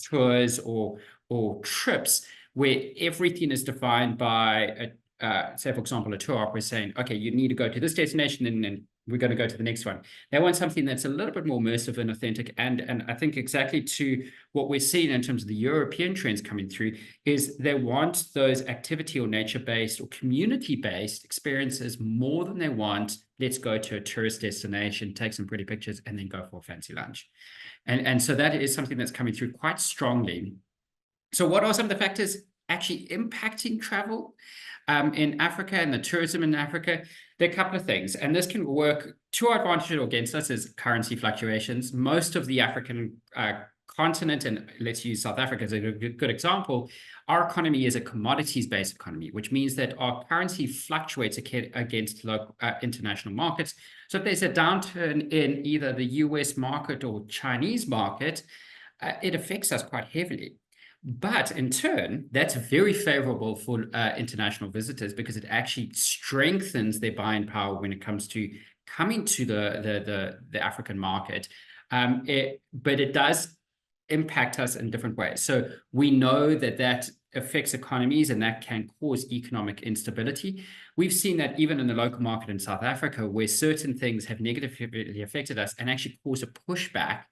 tours or trips where everything is defined by, say, for example, a tour operator saying, okay, you need to go to this destination and then we're going to go to the next one. They want something that's a little bit more immersive and authentic. And I think exactly to what we're seeing in terms of the European trends coming through is they want those activity or nature-based or community-based experiences more than they want, let's go to a tourist destination, take some pretty pictures, and then go for a fancy lunch. And so that is something that's coming through quite strongly. So what are some of the factors actually impacting travel in Africa and the tourism in Africa? There are a couple of things, and this can work to our advantage or against us as currency fluctuations. Most of the African continent, and let's use South Africa as a good example, our economy is a commodities-based economy, which means that our currency fluctuates against local, international markets. So if there's a downturn in either the US market or Chinese market, it affects us quite heavily. But in turn, that's very favorable for international visitors because it actually strengthens their buying power when it comes to coming to the African market. But it does impact us in different ways. So we know that affects economies and that can cause economic instability. We've seen that even in the local market in South Africa, where certain things have negatively affected us and actually cause a pushback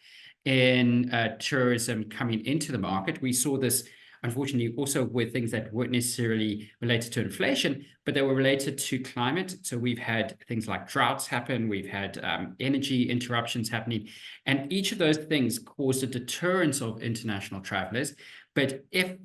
in tourism coming into the market. We saw this, unfortunately, also with things that weren't necessarily related to inflation, but they were related to climate. So we've had things like droughts happen, we've had energy interruptions happening, and each of those things caused a deterrence of international travelers. But if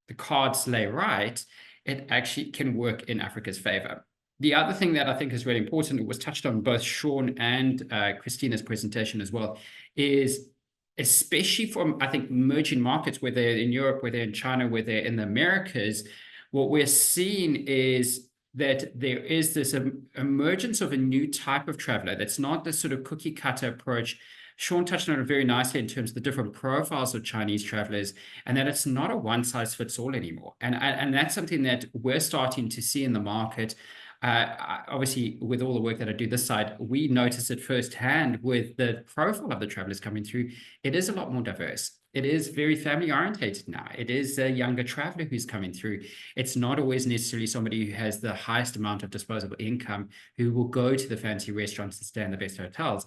the cards lay right, it actually can work in Africa's favor. The other thing that I think is really important, it was touched on both Sean and Christina's presentation as well, is especially from, I think, emerging markets, whether in Europe, whether in China, whether in the Americas, what we're seeing is that there is this emergence of a new type of traveler that's not the sort of cookie cutter approach. Sean touched on it very nicely in terms of the different profiles of Chinese travelers, and that it's not a one size fits all anymore. And that's something that we're starting to see in the market. Obviously, with all the work that I do this side, we notice it firsthand with the profile of the travelers coming through. It is a lot more diverse. It is very family orientated now. It is a younger traveler who's coming through. It's not always necessarily somebody who has the highest amount of disposable income who will go to the fancy restaurants and stay in the best hotels.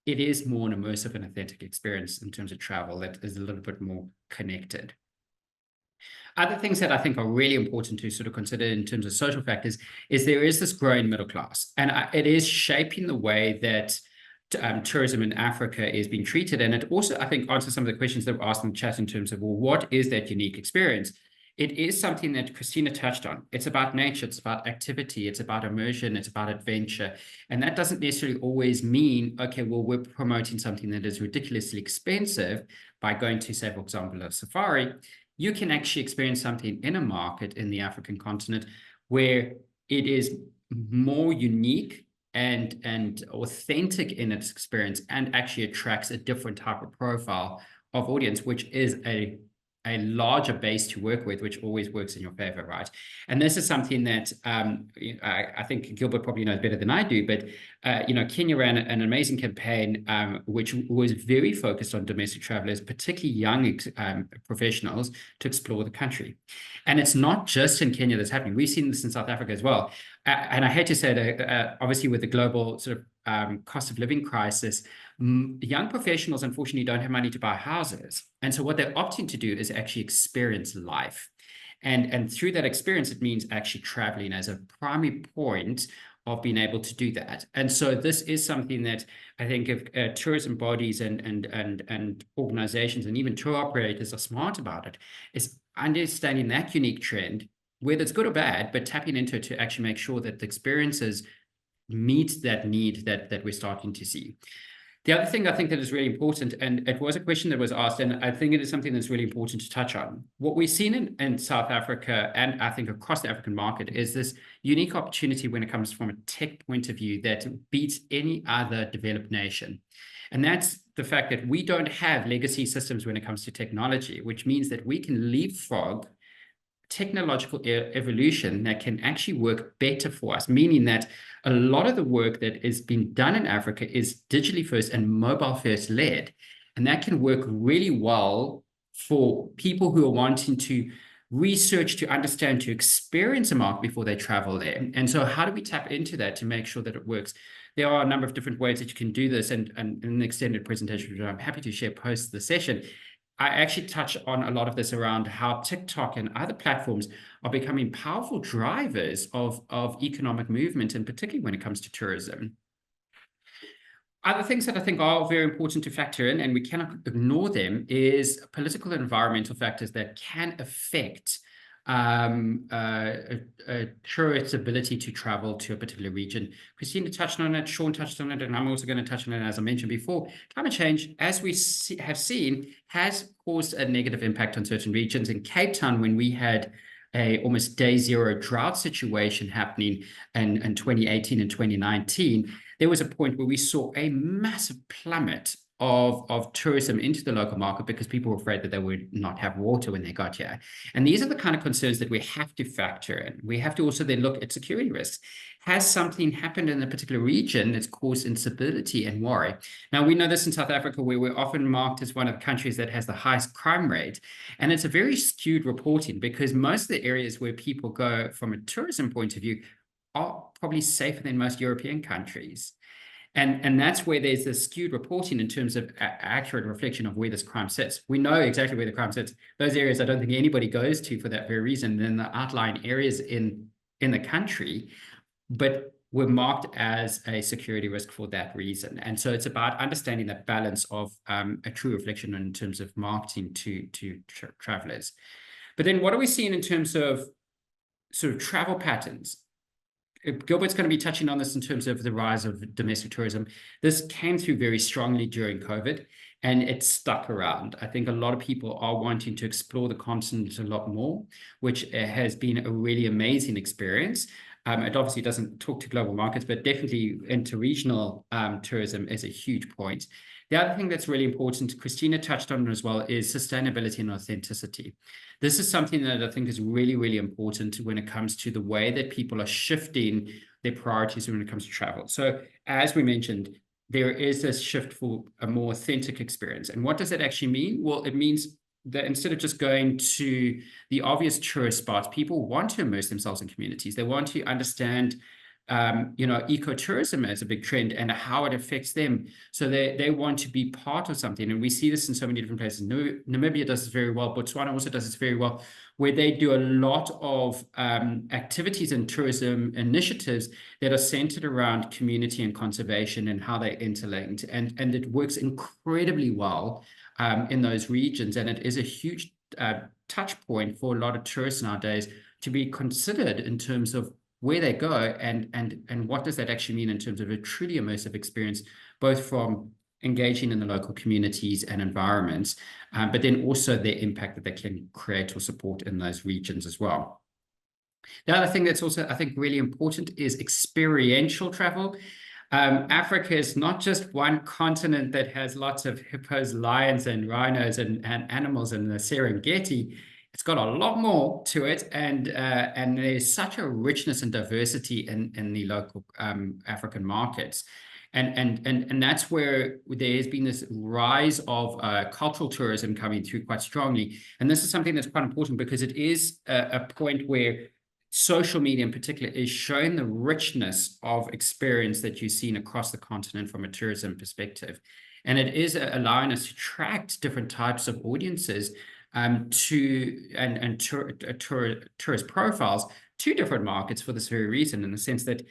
It is more an immersive and authentic experience in terms of travel that is a little bit more connected. Other things that I think are really important to sort of consider in terms of social factors is there is this growing middle class, and it is shaping the way that tourism in Africa is being treated. And it also, I think, answers some of the questions that were asked in the chat in terms of, well, what is that unique experience? It is something that Christina touched on. It's about nature, it's about activity, it's about immersion, it's about adventure. And that doesn't necessarily always mean, okay, well, we're promoting something that is ridiculously expensive by going to, say, for example, a safari. You can actually experience something in a market in the African continent where it is more unique and authentic in its experience, and actually attracts a different type of profile of audience, which is a larger base to work with, which always works in your favor, right? And this is something that I think Gilbert probably knows better than I do, but Kenya ran an amazing campaign which was very focused on domestic travelers, particularly young professionals, to explore the country. And it's not just in Kenya that's happening. We've seen this in South Africa as well. And I hate to say that, obviously, with the global sort of cost of living crisis, young professionals, unfortunately, don't have money to buy houses. And so what they're opting to do is actually experience life. And through that experience, it means actually traveling as a primary point of being able to do that. And so this is something that I think if tourism bodies and organizations and even tour operators are smart about it, is understanding that unique trend, whether it's good or bad, but tapping into it to actually make sure that the experiences meet that need that we're starting to see. The other thing I think that is really important, and it was a question that was asked, and I think it is something that's really important to touch on. What we've seen in South Africa, and I think across the African market, is this unique opportunity when it comes from a tech point of view that beats any other developed nation. And that's the fact that we don't have legacy systems when it comes to technology, which means that we can leapfrog technological evolution that can actually work better for us, meaning that a lot of the work that is being done in Africa is digitally first and mobile first led. And that can work really well for people who are wanting to research, to understand, to experience a market before they travel there. And so how do we tap into that to make sure that it works? There are a number of different ways that you can do this, and in an extended presentation, which I'm happy to share post the session, I actually touch on a lot of this around how TikTok and other platforms are becoming powerful drivers of economic movement, and particularly when it comes to tourism. Other things that I think are very important to factor in, and we cannot ignore them, is political and environmental factors that can affect tourists' ability to travel to a particular region. Christina touched on it, Sean touched on it, and I'm also going to touch on it, as I mentioned before. Climate change, as we have seen, has caused a negative impact on certain regions. In Cape Town, when we had a almost day zero drought situation happening in 2018 and 2019, there was a point where we saw a massive plummet of tourism into the local market because people were afraid that they would not have water when they got here. And these are the kind of concerns that we have to factor in. We have to also then look at security risks. Has something happened in a particular region that's caused instability and worry? Now, we know this in South Africa, where we're often marked as one of the countries that has the highest crime rate. And it's a very skewed reporting, because most of the areas where people go from a tourism point of view are probably safer than most European countries. And that's where there's this skewed reporting in terms of accurate reflection of where this crime sits. We know exactly where the crime sits. Those areas I don't think anybody goes to for that very reason, then the outlying areas in the country, but we're marked as a security risk for that reason. And so it's about understanding that balance of a true reflection in terms of marketing to travelers. But then what are we seeing in terms of sort of travel patterns? Gilbert's going to be touching on this in terms of the rise of domestic tourism. This came through very strongly during COVID. and it's stuck around. I think a lot of people are wanting to explore the continent a lot more, which has been a really amazing experience. It obviously doesn't talk to global markets, but definitely interregional tourism is a huge point. The other thing that's really important, Christina touched on as well, is sustainability and authenticity. This is something that I think is really, really important when it comes to the way that people are shifting their priorities when it comes to travel. So as we mentioned, there is this shift for a more authentic experience. And what does that actually mean? Well, it means that instead of just going to the obvious tourist spots, people want to immerse themselves in communities. They want to understand ecotourism as a big trend and how it affects them. So they want to be part of something. And we see this in so many different places. Namibia does this very well. Botswana also does this very well, where they do a lot of activities and tourism initiatives that are centered around community and conservation and how they're interlinked. And it works incredibly well in those regions. And it is a huge touch point for a lot of tourists nowadays to be considered in terms of where they go and what does that actually mean in terms of a truly immersive experience, both from engaging in the local communities and environments, but then also the impact that they can create or support in those regions as well. The other thing that's also, I think, really important is experiential travel. Africa is not just one continent that has lots of hippos, lions, and rhinos and animals in the Serengeti. It's got a lot more to it, and there's such a richness and diversity in the local African markets, and that's where there's been this rise of cultural tourism coming through quite strongly. And this is something that's quite important because it is a point where social media in particular is showing the richness of experience that you've seen across the continent from a tourism perspective, and it is allowing us to attract different types of audiences tourist profiles to different markets for this very reason, in the sense that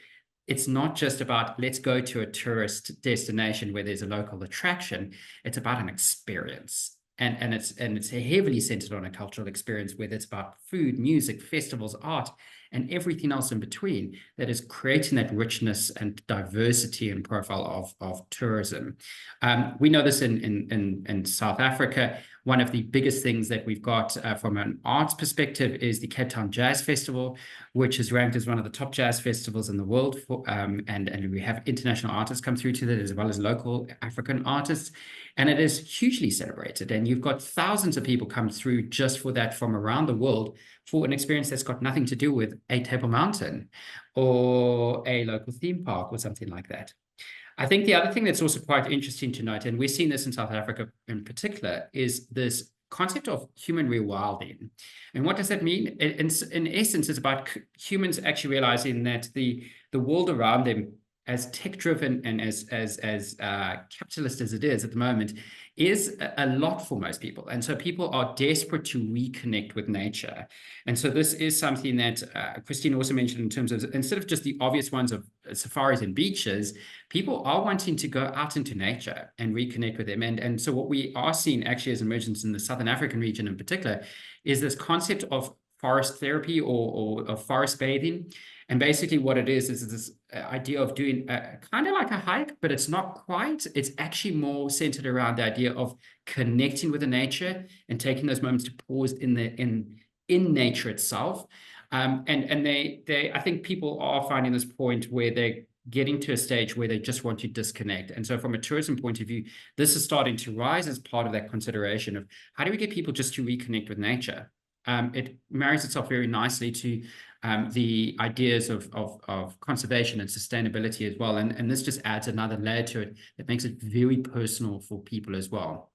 it's not just about let's go to a tourist destination where there's a local attraction. It's about an experience, and it's heavily centered on a cultural experience, whether it's about food, music, festivals, art, and everything else in between that is creating that richness and diversity and profile of tourism. We know this in South Africa. One of the biggest things that we've got from an arts perspective is the Cape Town Jazz Festival, which is ranked as one of the top jazz festivals in the world. And we have international artists come through to that, as well as local African artists. And it is hugely celebrated. And you've got thousands of people come through just for that from around the world for an experience that's got nothing to do with a Table Mountain or a local theme park or something like that. I think the other thing that's also quite interesting to note, and we're seeing this in South Africa in particular, is this concept of human rewilding. And what does that mean? In essence, it's about humans actually realizing that the world around them, as tech-driven and as capitalist as it is at the moment, is a lot for most people. And so people are desperate to reconnect with nature. And so this is something that Christine also mentioned in terms of, instead of just the obvious ones of safaris and beaches, people are wanting to go out into nature and reconnect with them. And so what we are seeing actually as emergence in the Southern African region in particular is this concept of forest therapy or forest bathing. And basically what it is this idea of doing kind of like a hike, but it's not quite. It's actually more centered around the idea of connecting with the nature and taking those moments to pause in nature itself. And I think people are finding this point where they're getting to a stage where they just want to disconnect. And so from a tourism point of view, this is starting to rise as part of that consideration of how do we get people just to reconnect with nature? It marries itself very nicely to the ideas of conservation and sustainability as well. And this just adds another layer to it that makes it very personal for people as well.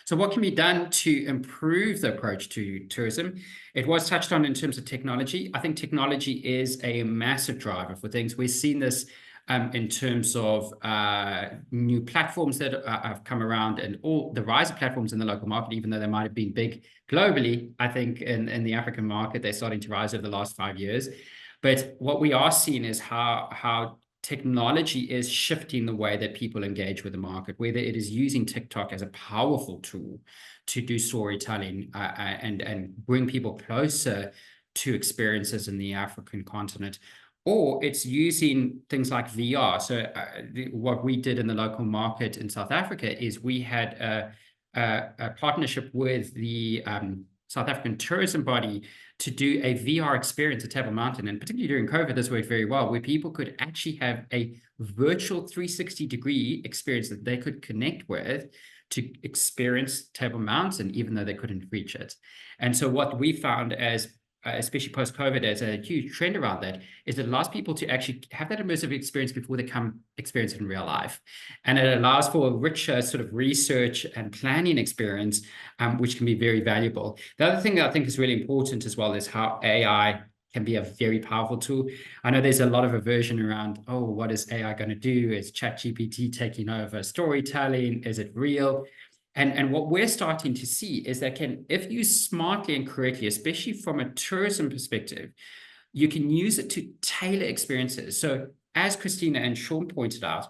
So what can be done to improve the approach to tourism? It was touched on in terms of technology. I think technology is a massive driver for things. We've seen this in terms of new platforms that have come around, and all the rise of platforms in the local market, even though they might have been big globally. I think in the African market, they're starting to rise over the last 5 years. But what we are seeing is how technology is shifting the way that people engage with the market, whether it is using TikTok as a powerful tool to do storytelling and bring people closer to experiences in the African continent, or it's using things like VR. So what we did in the local market in South Africa is we had a partnership with the South African tourism body to do a VR experience at Table Mountain. And particularly during COVID, this worked very well, where people could actually have a virtual 360-degree experience that they could connect with to experience Table Mountain, even though they couldn't reach it. And so what we found as especially post-COVID, as a huge trend around that, is it allows people to actually have that immersive experience before they come experience it in real life. And it allows for a richer sort of research and planning experience, which can be very valuable. The other thing that I think is really important as well is how AI can be a very powerful tool. I know there's a lot of aversion around, oh, what is AI going to do? Is ChatGPT taking over storytelling? Is it real? And what we're starting to see is that if used smartly and correctly, especially from a tourism perspective, you can use it to tailor experiences. So as Christina and Sean pointed out,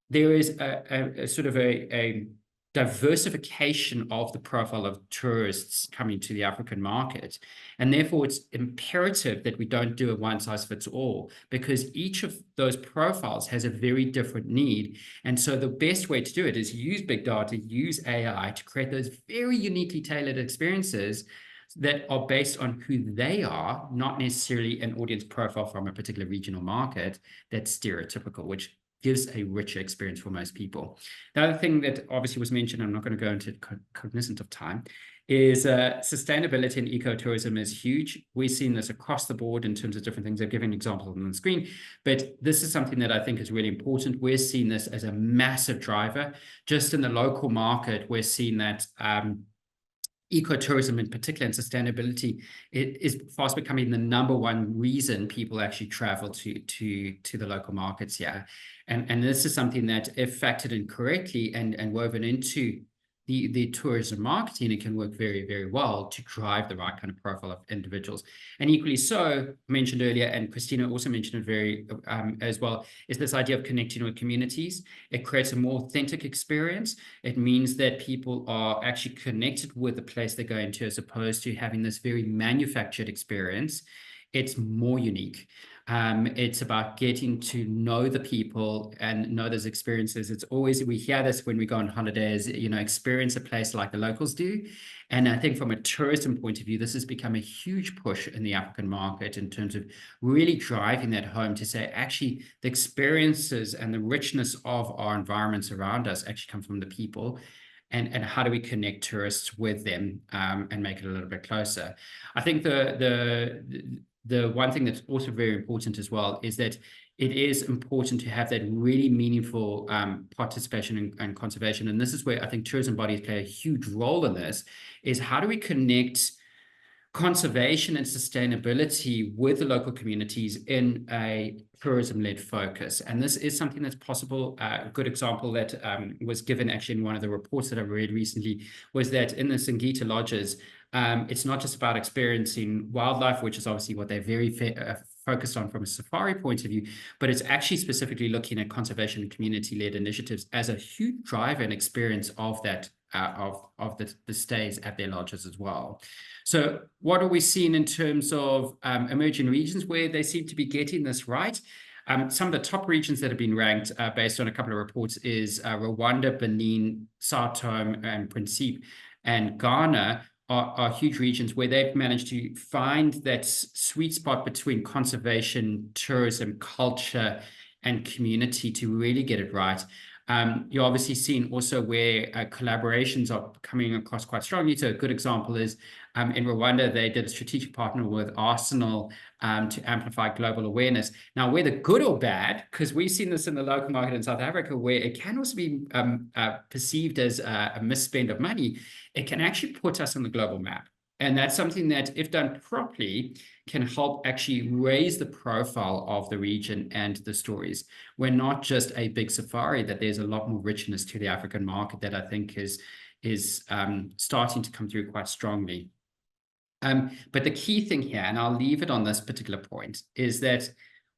there is a sort of a diversification of the profile of tourists coming to the African market. And therefore, it's imperative that we don't do a one-size-fits-all, because each of those profiles has a very different need. And so the best way to do it is use big data, use AI to create those very uniquely tailored experiences that are based on who they are, not necessarily an audience profile from a particular regional market that's stereotypical, which gives a richer experience for most people. The other thing that obviously was mentioned, I'm not going to go into cognizant of time, is sustainability and ecotourism is huge. We've seen this across the board in terms of different things. I've given examples on the screen, but this is something that I think is really important. We're seeing this as a massive driver. Just in the local market, we're seeing that ecotourism in particular and sustainability, it is fast becoming the #1 reason people actually travel to the local markets here. And this is something that, if factored in correctly and woven into the tourism marketing, it can work very, very well to drive the right kind of profile of individuals. And equally so, mentioned earlier, and Christina also mentioned it very as well, is this idea of connecting with communities. It creates a more authentic experience. It means that people are actually connected with the place they're going to, as opposed to having this very manufactured experience. It's more unique. It's about getting to know the people and know those experiences. It's always, we hear this when we go on holidays, experience a place like the locals do. And I think from a tourism point of view, this has become a huge push in the African market in terms of really driving that home to say, actually, the experiences and the richness of our environments around us actually come from the people. And how do we connect tourists with them and make it a little bit closer? I think the one thing that's also very important as well is that it is important to have that really meaningful participation and conservation. And this is where I think tourism bodies play a huge role in this, is how do we connect conservation and sustainability with the local communities in a tourism-led focus. And this is something that's possible. A good example that was given actually in one of the reports that I read recently was that in the Singita lodges, it's not just about experiencing wildlife, which is obviously what they're very focused on from a safari point of view, but it's actually specifically looking at conservation and community-led initiatives as a huge driver and experience of that, of the stays at their lodges as well. So what are we seeing in terms of emerging regions where they seem to be getting this right? Some of the top regions that have been ranked based on a couple of reports is Rwanda, Benin, Sao Tome and Principe, and Ghana are huge regions where they've managed to find that sweet spot between conservation, tourism, culture, and community to really get it right. You're obviously seeing also where collaborations are coming across quite strongly. So a good example is in Rwanda, they did a strategic partner with Arsenal to amplify global awareness. Now, whether good or bad, because we've seen this in the local market in South Africa, where it can also be perceived as a misspend of money, it can actually put us on the global map. And that's something that, if done properly, can help actually raise the profile of the region and the stories. We're not just a big safari, that there's a lot more richness to the African market that I think is starting to come through quite strongly. But the key thing here, and I'll leave it on this particular point, is that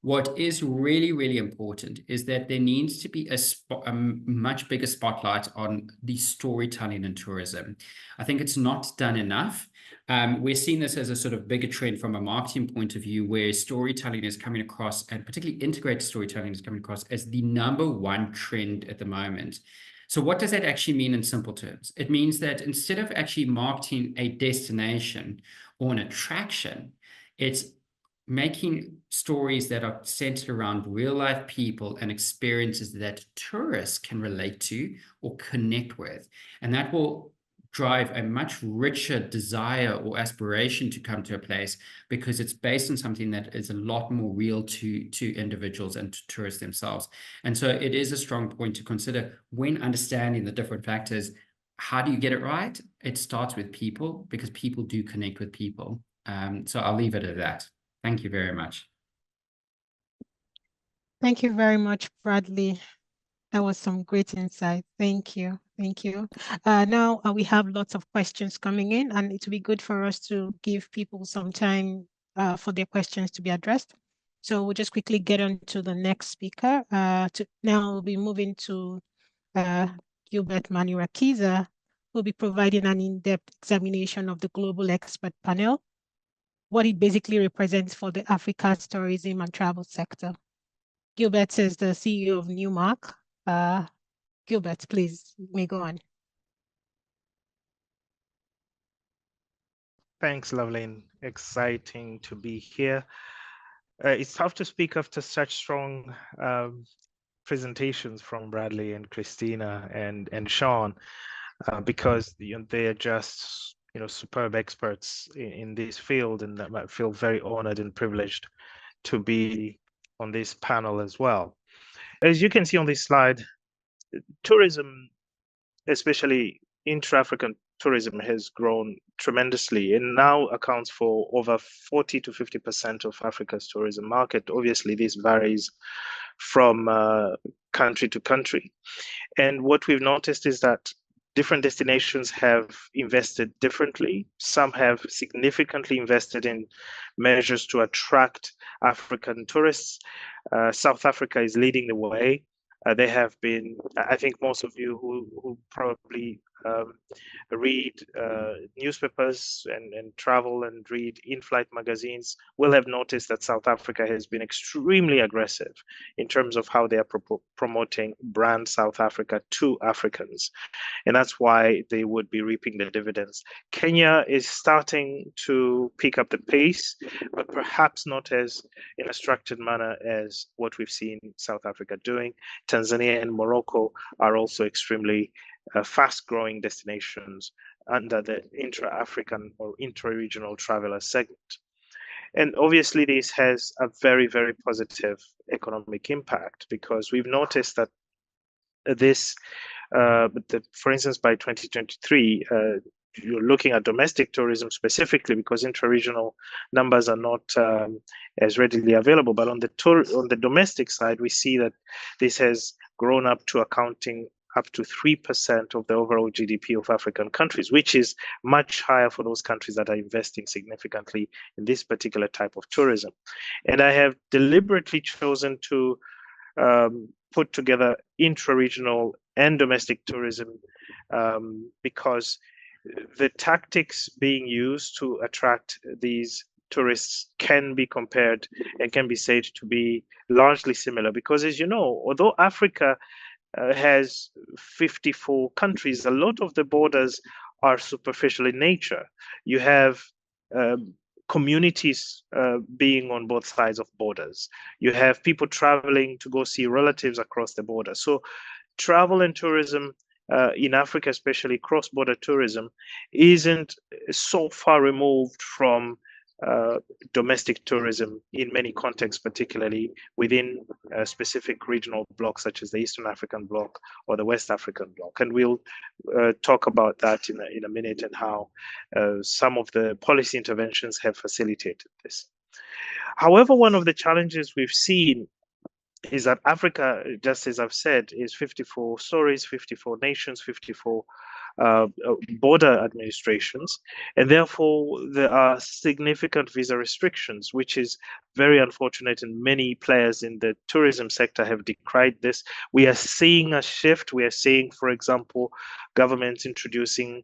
What is really, really important is that there needs to be a much bigger spotlight on the storytelling in tourism. I think it's not done enough. We're seeing this as a sort of bigger trend from a marketing point of view, where storytelling is coming across, and particularly integrated storytelling is coming across as the #1 trend at the moment. So what does that actually mean in simple terms? It means that instead of actually marketing a destination or an attraction, it's making stories that are centered around real life people and experiences that tourists can relate to or connect with. And that will drive a much richer desire or aspiration to come to a place, because it's based on something that is a lot more real to individuals and to tourists themselves. And so it is a strong point to consider when understanding the different factors. How do you get it right? It starts with people, because people do connect with people. So I'll leave it at that. Thank you very much. Thank you very much, Bradley. That was some great insight. Thank you. Thank you. Now we have lots of questions coming in, and it will be good for us to give people some time for their questions to be addressed. So we'll just quickly get on to the next speaker. Now we'll be moving to Gilbert Manirakiza, who will be providing an in-depth examination of the global expert panel, what it basically represents for the Africa's tourism and travel sector. Gilbert is the CEO of Newmark. Gilbert, please, you may go on. Thanks, Loveline. Exciting to be here. It's tough to speak after such strong presentations from Bradley and Christina and Sean, because they are just superb experts in this field, and I feel very honored and privileged to be on this panel as well. As you can see on this slide, tourism, especially intra-African tourism, has grown tremendously and now accounts for over 40 to 50% of Africa's tourism market. Obviously, this varies from country to country. And what we've noticed is that different destinations have invested differently. Some have significantly invested in measures to attract African tourists. South Africa is leading the way. They have been, I think most of you who probably read newspapers and travel and read in-flight magazines will have noticed that South Africa has been extremely aggressive in terms of how they are promoting brand South Africa to Africans. And that's why they would be reaping the dividends. Kenya is starting to pick up the pace, but perhaps not as in a structured manner as what we've seen South Africa doing. Tanzania and Morocco are also extremely fast-growing destinations under the intra-African or intra-regional traveler segment. And obviously, this has a very, very positive economic impact, because we've noticed that this, for instance, by 2023, you're looking at domestic tourism specifically, because intra-regional numbers are not as readily available. But on the domestic side, we see that this has grown up to accounting up to 3% of the overall GDP of African countries, which is much higher for those countries that are investing significantly in this particular type of tourism. And I have deliberately chosen to put together intra-regional and domestic tourism because the tactics being used to attract these tourists can be compared and can be said to be largely similar. Because, as you know, although Africa has 54 countries, a lot of the borders are superficial in nature. You have communities being on both sides of borders. You have people traveling to go see relatives across the border. So travel and tourism in Africa, especially cross-border tourism, isn't so far removed from domestic tourism in many contexts, particularly within specific regional blocks such as the Eastern African bloc or the West African bloc. And we'll talk about that in a minute, and how some of the policy interventions have facilitated this. However, one of the challenges we've seen is that Africa, just as I've said, is 54 stories, 54 nations, 54 border administrations, and therefore there are significant visa restrictions, which is very unfortunate, and many players in the tourism sector have decried this. We are seeing a shift. We are seeing, for example, governments introducing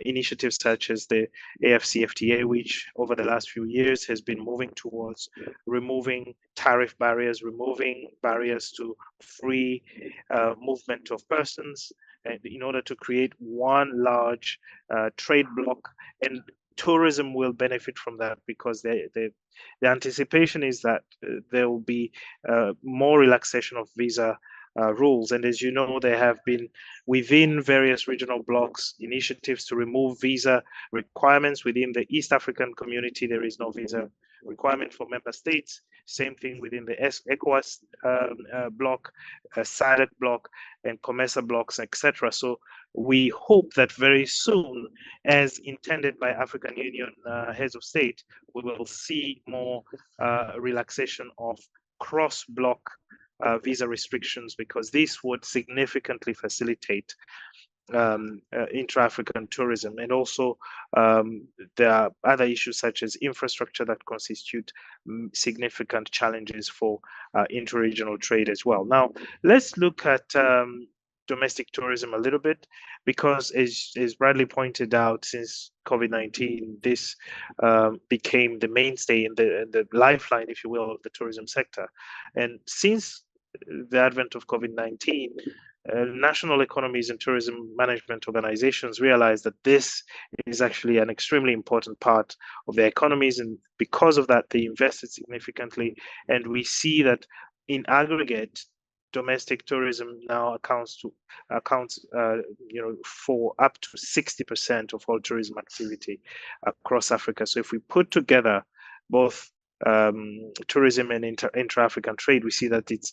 initiatives such as the AFCFTA, which over the last few years has been moving towards removing tariff barriers, removing barriers to free movement of persons, and in order to create one large trade bloc. And tourism will benefit from that, because the anticipation is that there will be more relaxation of visa rules. And as you know, there have been within various regional blocs initiatives to remove visa requirements. Within the East African community, there is no visa requirement for member states. Same thing within the ECOWAS bloc, SADC bloc, and COMESA blocks, etc. So we hope that very soon, as intended by African Union heads of state, we will see more relaxation of cross-block visa restrictions, because this would significantly facilitate intra-African tourism. And also there are other issues such as infrastructure that constitute significant challenges for inter-regional trade as well. Now, let's look at domestic tourism a little bit, because as Bradley pointed out, since COVID-19, this became the mainstay and the lifeline, if you will, of the tourism sector. And since the advent of COVID-19, national economies and tourism management organizations realize that this is actually an extremely important part of their economies, and because of that, they invested significantly. And we see that in aggregate, domestic tourism now accounts for up to 60% of all tourism activity across Africa. So if we put together both tourism and intra-African trade, we see that it's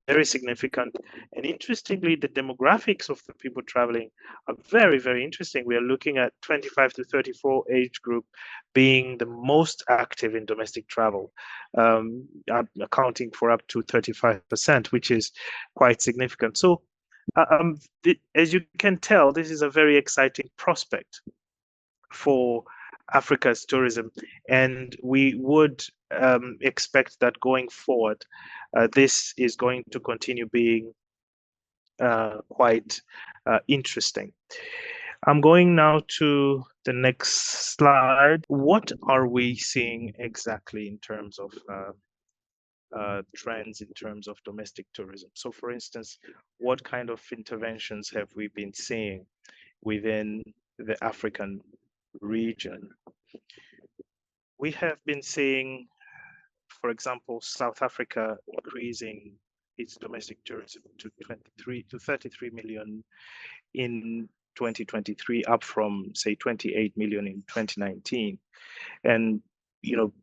very significant. And interestingly, the demographics of the people traveling are very, very interesting. We are looking at 25 to 34 age group being the most active in domestic travel, accounting for up to 35%, which is quite significant. So as you can tell, this is a very exciting prospect for Africa's tourism, and we would expect that going forward, this is going to continue being quite interesting. I'm going now to the next slide. What are we seeing exactly in terms of trends in terms of domestic tourism? So, for instance, what kind of interventions have we been seeing within the African region? We have been seeing, for example, South Africa increasing its domestic tourism to 33 million in 2023, up from, say, 28 million in 2019. And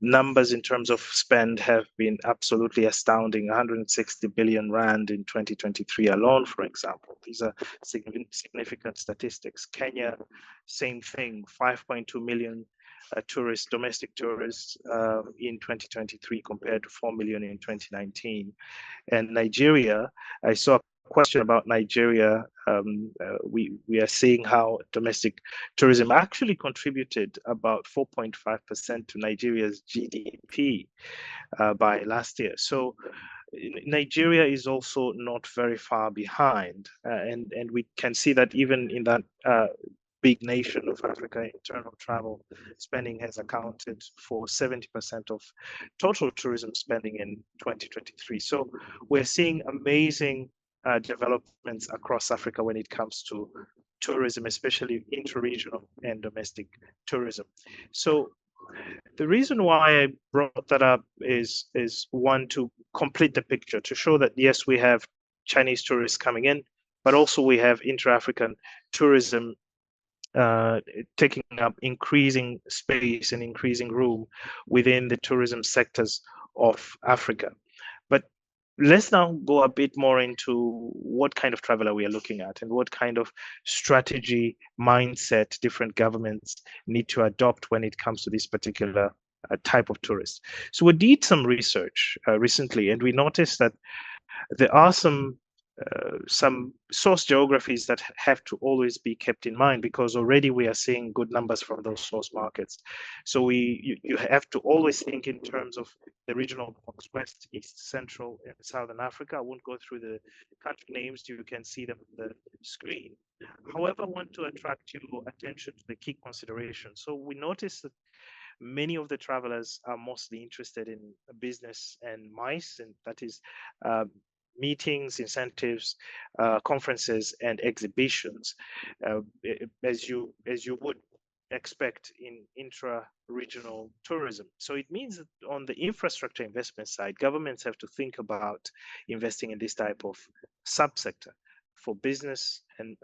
numbers in terms of spend have been absolutely astounding. 160 billion rand in 2023 alone, for example. These are significant statistics. Kenya, same thing, 5.2 million domestic tourists in 2023 compared to 4 million in 2019. And Nigeria, I saw a question about Nigeria. We are seeing how domestic tourism actually contributed about 4.5% to Nigeria's GDP by last year. So Nigeria is also not very far behind, and we can see that even in that big nation of Africa, internal travel spending has accounted for 70% of total tourism spending in 2023. So we're seeing amazing developments across Africa when it comes to tourism, especially inter-regional and domestic tourism. So the reason why I brought that up is one, to complete the picture, to show that yes, we have Chinese tourists coming in, but also we have inter-African tourism taking up increasing space and increasing room within the tourism sectors of Africa. But let's now go a bit more into what kind of traveler we are looking at and what kind of strategy mindset different governments need to adopt when it comes to this particular type of tourist. So we did some research recently, and we noticed that there are some some source geographies that have to always be kept in mind, because already we are seeing good numbers from those source markets. So you have to always think in terms of the regional blocks: West, East, Central, and Southern Africa. I won't go through the country names, you can see them on the screen. However, I want to attract your attention to the key considerations. So we noticed that many of the travelers are mostly interested in business and MICE, and that is meetings, incentives, conferences, and exhibitions, as you would expect in intra-regional tourism. So it means that on the infrastructure investment side, governments have to think about investing in this type of subsector for business and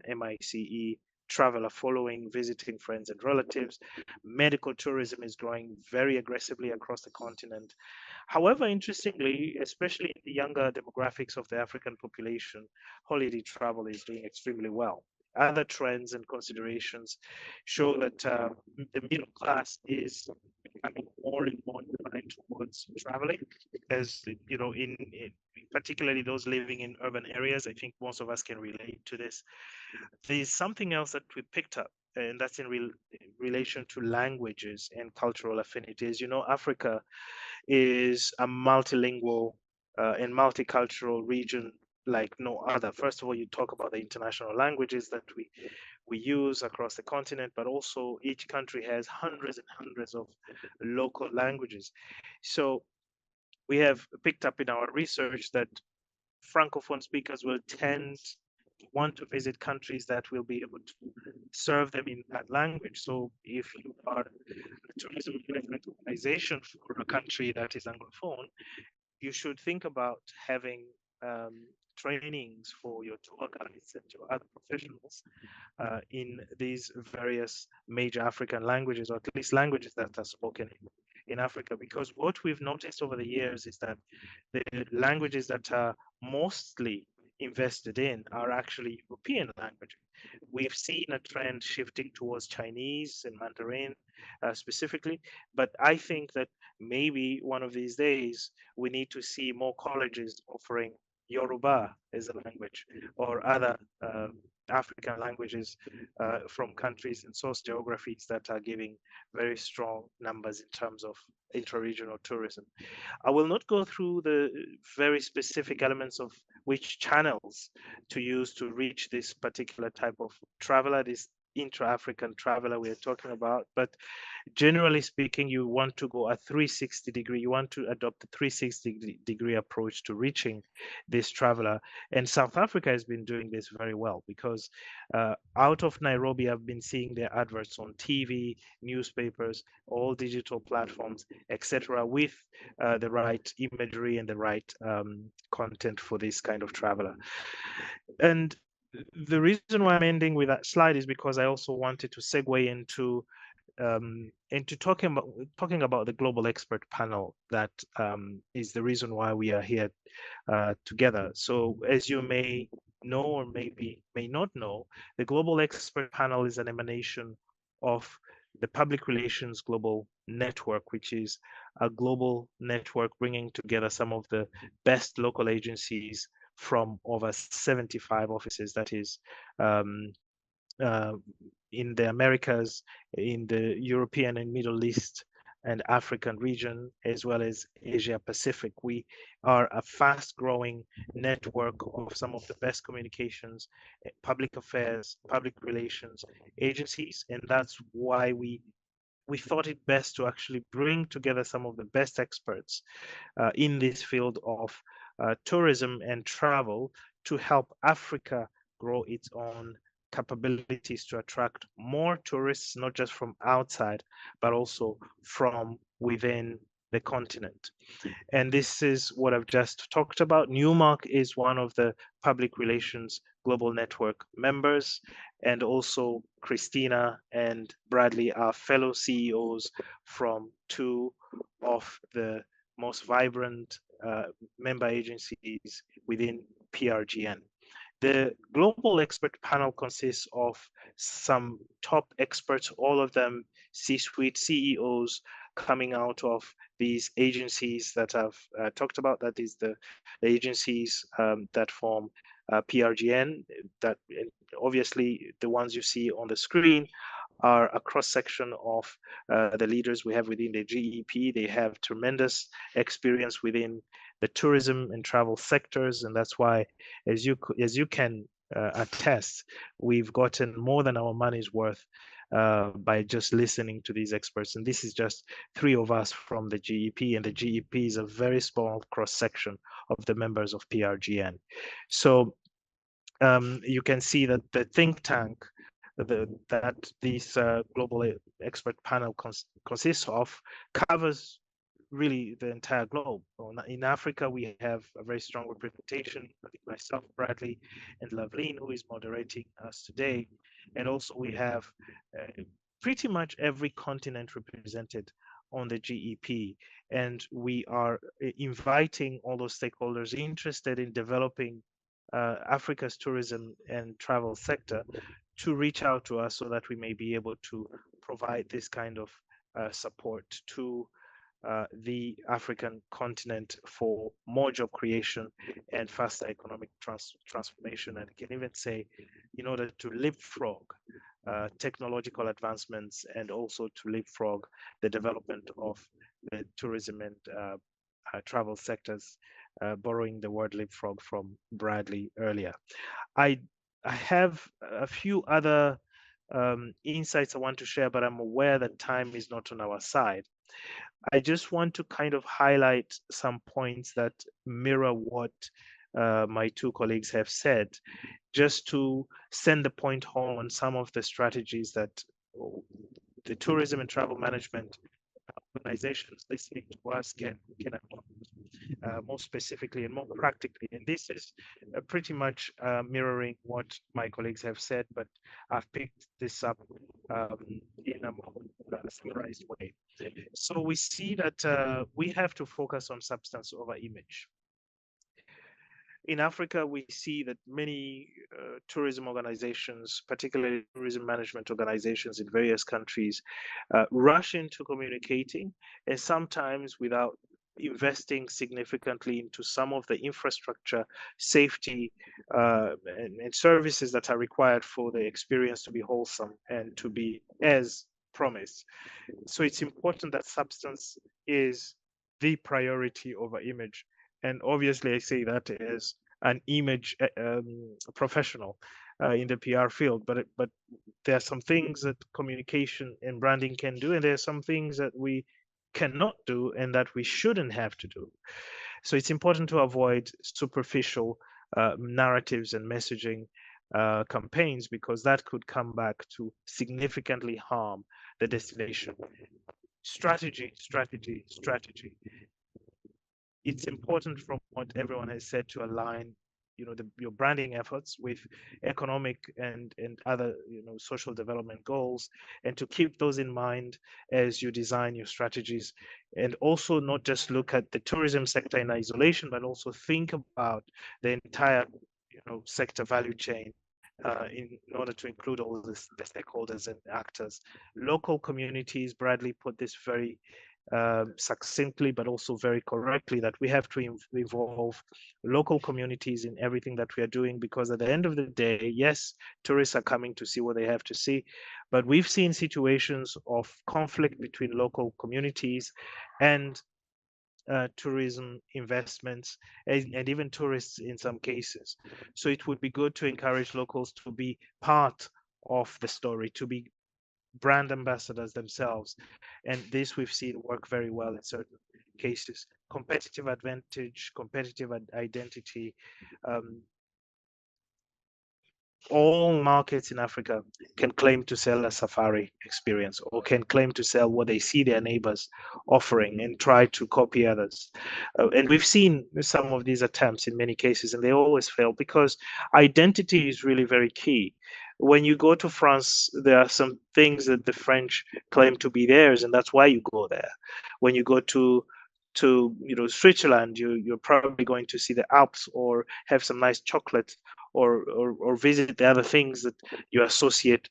MICE traveler following, visiting friends and relatives. Medical tourism is growing very aggressively across the continent. However, interestingly, especially in the younger demographics of the African population, holiday travel is doing extremely well. Other trends and considerations show that the middle class is becoming more and more inclined towards traveling, as you know, in particularly those living in urban areas. I think most of us can relate to this. There's something else that we picked up, and that's in relation to languages and cultural affinities. You know, Africa is a multilingual and multicultural region like no other. First of all, you talk about the international languages that we use across the continent, but also each country has hundreds and hundreds of local languages. So we have picked up in our research that Francophone speakers will tend to want to visit countries that will be able to serve them in that language. So if you are a tourism management organization for a country that is Anglophone, you should think about having trainings for your tour guides and your other professionals in these various major African languages, or at least languages that are spoken in Africa. Because what we've noticed over the years is that the languages that are mostly invested in are actually European languages. We've seen a trend shifting towards Chinese and Mandarin specifically, but I think that maybe one of these days we need to see more colleges offering Yoruba as a language, or other African languages from countries and source geographies that are giving very strong numbers in terms of intra-regional tourism. I will not go through the very specific elements of which channels to use to reach this particular type of traveler, this intra-African traveler we're talking about, but generally speaking, you want to go a 360 degree, you want to adopt a 360 degree approach to reaching this traveler. And South Africa has been doing this very well, because out of Nairobi, I've been seeing their adverts on TV, newspapers, all digital platforms, etc., with the right imagery and the right content for this kind of traveler. And the reason why I'm ending with that slide is because I also wanted to segue into talking about the global expert panel that is the reason why we are here together. So as you may know, or maybe may not know, the global expert panel is an emanation of the Public Relations Global Network, which is a global network bringing together some of the best local agencies from over 75 offices, that is in the Americas, in the European and Middle East and African region, as well as Asia Pacific. We are a fast-growing network of some of the best communications, public affairs, public relations agencies, and that's why we thought it best to actually bring together some of the best experts in this field of tourism and travel to help Africa grow its own capabilities to attract more tourists, not just from outside, but also from within the continent. And this is what I've just talked about. Newmark is one of the Public Relations Global Network members, and also Christina and Bradley are fellow CEOs from two of the most vibrant member agencies within PRGN. The global expert panel consists of some top experts, all of them C-suite CEOs coming out of these agencies that I've talked about. That is the agencies that form PRGN. That obviously the ones you see on the screen are a cross section of the leaders we have within the GEP. They have tremendous experience within the tourism and travel sectors, and that's why, as you can attest, we've gotten more than our money's worth by just listening to these experts. And this is just 3 of us from the GEP, and the GEP is a very small cross section of the members of PRGN. So you can see that the think tank that this global expert panel consists of covers really the entire globe. In Africa, we have a very strong representation. I think myself, Bradley, and Loveleen, who is moderating us today. And also we have pretty much every continent represented on the GEP. And we are inviting all those stakeholders interested in developing Africa's tourism and travel sector to reach out to us so that we may be able to provide this kind of support to the African continent for more job creation and faster economic transformation. And I can even say, in order to leapfrog technological advancements and also to leapfrog the development of the tourism and travel sectors, borrowing the word leapfrog from Bradley earlier. I have a few other insights I want to share, but I'm aware that time is not on our side. I just want to kind of highlight some points that mirror what my 2 colleagues have said, just to send the point home on some of the strategies that the tourism and travel management organizations listening to us can adopt more specifically and more practically. And this is pretty much mirroring what my colleagues have said, but I've picked this up in a more summarized way. So we see that we have to focus on substance over image. In Africa, we see that many tourism organizations, particularly tourism management organizations in various countries, rush into communicating, and sometimes without investing significantly into some of the infrastructure, safety, and services that are required for the experience to be wholesome and to be as promised. So it's important that substance is the priority over image. And obviously, I say that as an image professional in the PR field, but there are some things that communication and branding can do, and there are some things that we cannot do and that we shouldn't have to do. So it's important to avoid superficial narratives and messaging campaigns, because that could come back to significantly harm the destination. Strategy. It's important, from what everyone has said, to align your branding efforts with economic and other social development goals, and to keep those in mind as you design your strategies, and also not just look at the tourism sector in isolation, but also think about the entire sector value chain in order to include all the stakeholders and actors. Local communities, Bradley put this very succinctly, but also very correctly, that we have to involve local communities in everything that we are doing, because at the end of the day, yes, tourists are coming to see what they have to see, but we've seen situations of conflict between local communities and tourism investments, and even tourists in some cases. So it would be good to encourage locals to be part of the story, to be brand ambassadors themselves. And this we've seen work very well in certain cases. Competitive advantage, competitive identity. All markets in Africa can claim to sell a safari experience, or can claim to sell what they see their neighbors offering and try to copy others. And we've seen some of these attempts in many cases, and they always fail, because identity is really very key. When you go to France, there are some things that the French claim to be theirs, and that's why you go there. When you go to Switzerland, you're probably going to see the Alps or have some nice chocolate or visit the other things that you associate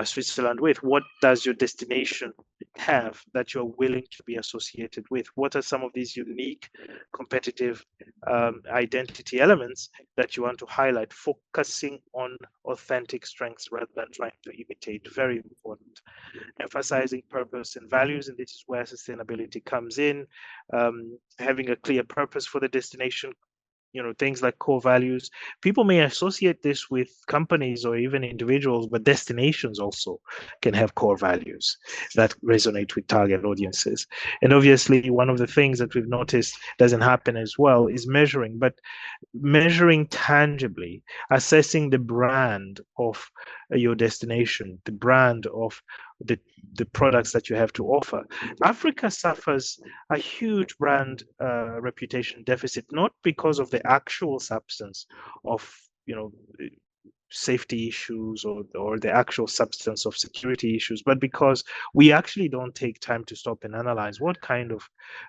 Switzerland with? What does your destination have that you're willing to be associated with? What are some of these unique competitive identity elements that you want to highlight, focusing on authentic strengths rather than trying to imitate? Very important. Emphasizing purpose and values, and this is where sustainability comes in. Having a clear purpose for the destination, things like core values. People may associate this with companies or even individuals, but destinations also can have core values that resonate with target audiences. And obviously, one of the things that we've noticed doesn't happen as well is measuring, but measuring tangibly, assessing the brand of your destination, the brand of the products that you have to offer. Africa suffers a huge brand reputation deficit, not because of the actual substance of safety issues or the actual substance of security issues, but because we actually don't take time to stop and analyze what kind of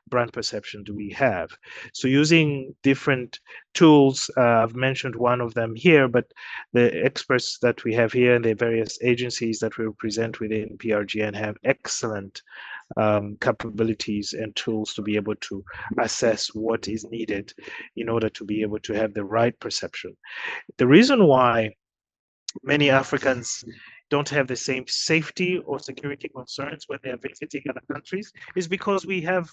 brand perception do we have. So using different tools, I've mentioned one of them here, but the experts that we have here and the various agencies that we represent within PRGN have excellent capabilities and tools to be able to assess what is needed in order to be able to have the right perception. The reason why many Africans don't have the same safety or security concerns when they are visiting other countries is because we have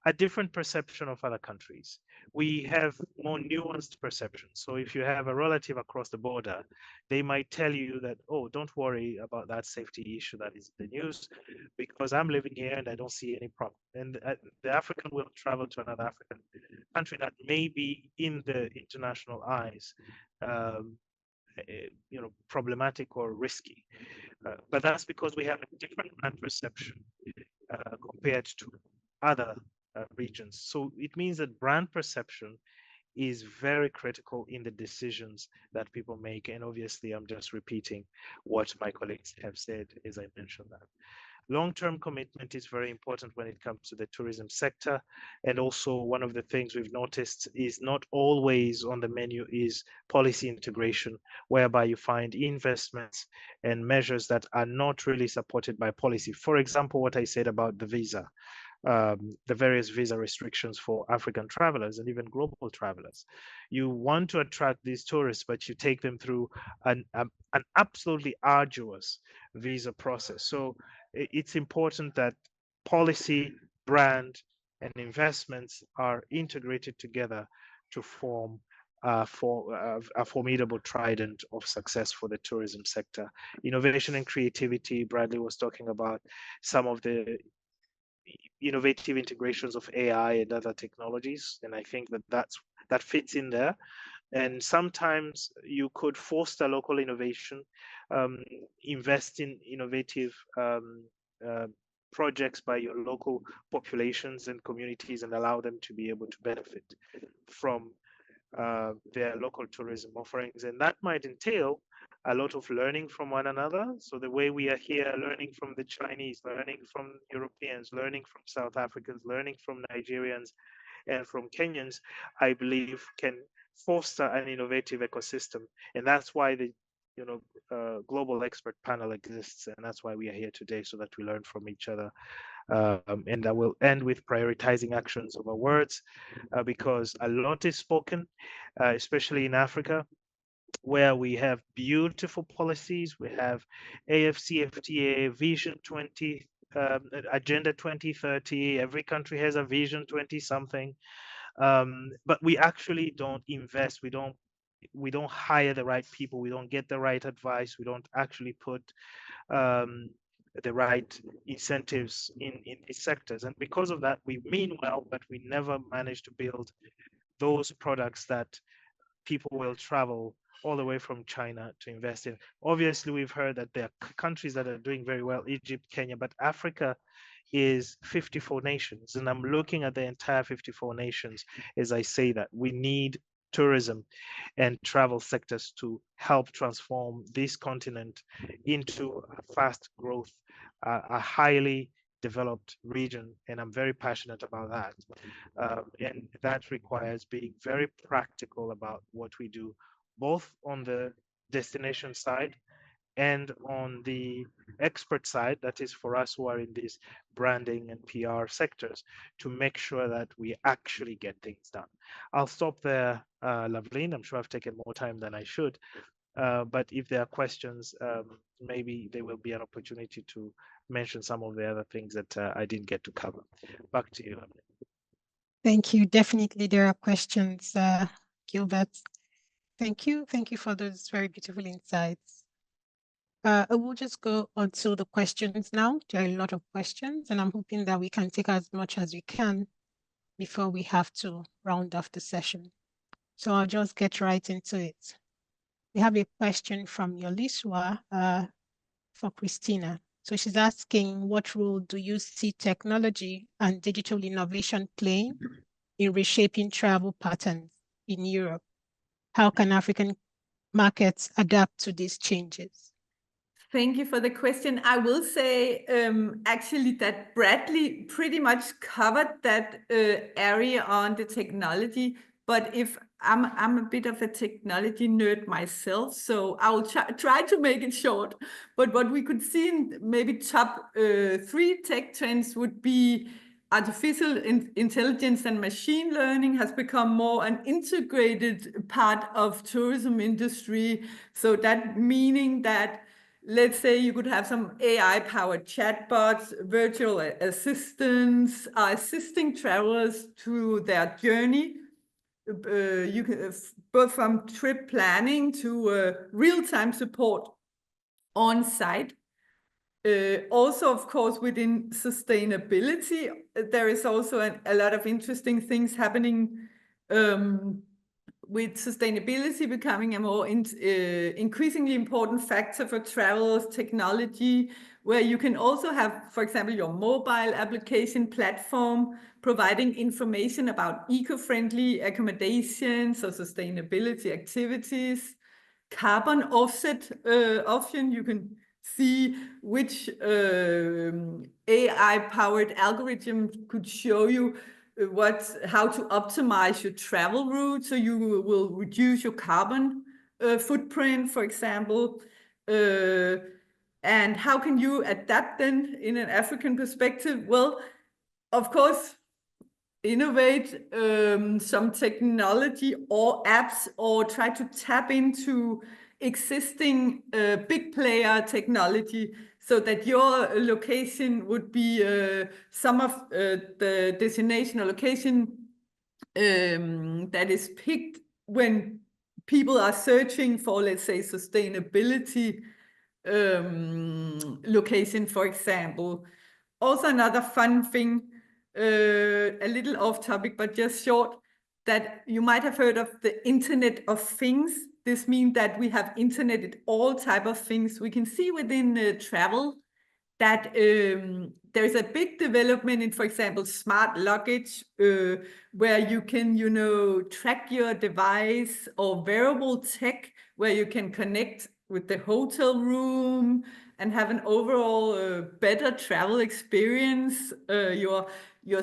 a different perception of other countries. We have more nuanced perceptions. So if you have a relative across the border, they might tell you that, oh, don't worry about that safety issue that is in the news because I'm living here and I don't see any problem. And the African will travel to another African country that may be in the international eyes problematic or risky. But that's because we have a different brand perception compared to other regions. So it means that brand perception is very critical in the decisions that people make. And obviously, I'm just repeating what my colleagues have said as I mentioned that. Long-term commitment is very important when it comes to the tourism sector. And also one of the things we've noticed is not always on the menu is policy integration, whereby you find investments and measures that are not really supported by policy. For example, what I said about the visa. The various visa restrictions for African travelers and even global travelers. You want to attract these tourists, but you take them through an absolutely arduous visa process. So it's important that policy, brand, and investments are integrated together to form for a formidable trident of success for the tourism sector. Innovation and creativity, Bradley was talking about some of the innovative integrations of AI and other technologies, and I think that fits in there. And sometimes you could foster local innovation, invest in innovative projects by your local populations and communities, and allow them to be able to benefit from their local tourism offerings. And that might entail a lot of learning from one another. So the way we are here, learning from the Chinese, learning from Europeans, learning from South Africans, learning from Nigerians and from Kenyans, I believe can foster an innovative ecosystem. And that's why the global expert panel exists. And that's why we are here today, so that we learn from each other. And I will end with prioritizing actions over words, because a lot is spoken, especially in Africa, where we have beautiful policies. We have AFCFTA, Vision 20, Agenda 2030. Every country has a Vision 20 something, but we actually don't invest. We don't hire the right people. We don't get the right advice. We don't actually put the right incentives in these sectors. And because of that, we mean well, but we never manage to build those products that people will travel all the way from China to invest in. Obviously, we've heard that there are countries that are doing very well, Egypt, Kenya, but Africa is 54 nations. And I'm looking at the entire 54 nations as I say that we need tourism and travel sectors to help transform this continent into a fast growth, a highly developed region. And I'm very passionate about that. And that requires being very practical about what we do both on the destination side and on the expert side, that is for us who are in these branding and PR sectors, to make sure that we actually get things done. I'll stop there, Loveleen. I'm sure I've taken more time than I should. But if there are questions, maybe there will be an opportunity to mention some of the other things that I didn't get to cover. Back to you, Loveleen. Thank you. Definitely there are questions, Gilbert. Thank you. Thank you for those very beautiful insights. We'll just go on to the questions now. There are a lot of questions, and I'm hoping that we can take as much as we can before we have to round off the session. So I'll just get right into it. We have a question from Yoliswa for Christina. So she's asking, what role do you see technology and digital innovation playing in reshaping travel patterns in Europe? How can African markets adapt to these changes? Thank you for the question. I will say actually that Bradley pretty much covered that area on the technology, but if I'm a bit of a technology nerd myself, so I will try to make it short. But what we could see in maybe top 3 tech trends would be artificial intelligence and machine learning has become more an integrated part of tourism industry. So that meaning that, let's say you could have some AI-powered chatbots, virtual assistants, assisting travelers through their journey. You can both from trip planning to real-time support on site. Also, of course, within sustainability, there is also a lot of interesting things happening with sustainability becoming a more increasingly important factor for travelers, technology, where you can also have, for example, your mobile application platform providing information about eco-friendly accommodations or sustainability activities. Carbon offset option, you can see which AI-powered algorithm could show you how to optimize your travel route so you will reduce your carbon footprint, for example. And how can you adapt then in an African perspective? Well, of course, innovate some technology or apps, or try to tap into existing big player technology so that your location would be some of the destination or location that is picked when people are searching for, let's say, sustainability location, for example. Also, another fun thing, a little off topic, but just short, that you might have heard of the Internet of Things. This means that we have interneted all type of things. We can see within travel that there's a big development in, for example, smart luggage, where you can, track your device, or wearable tech, where you can connect with the hotel room and have an overall better travel experience. Your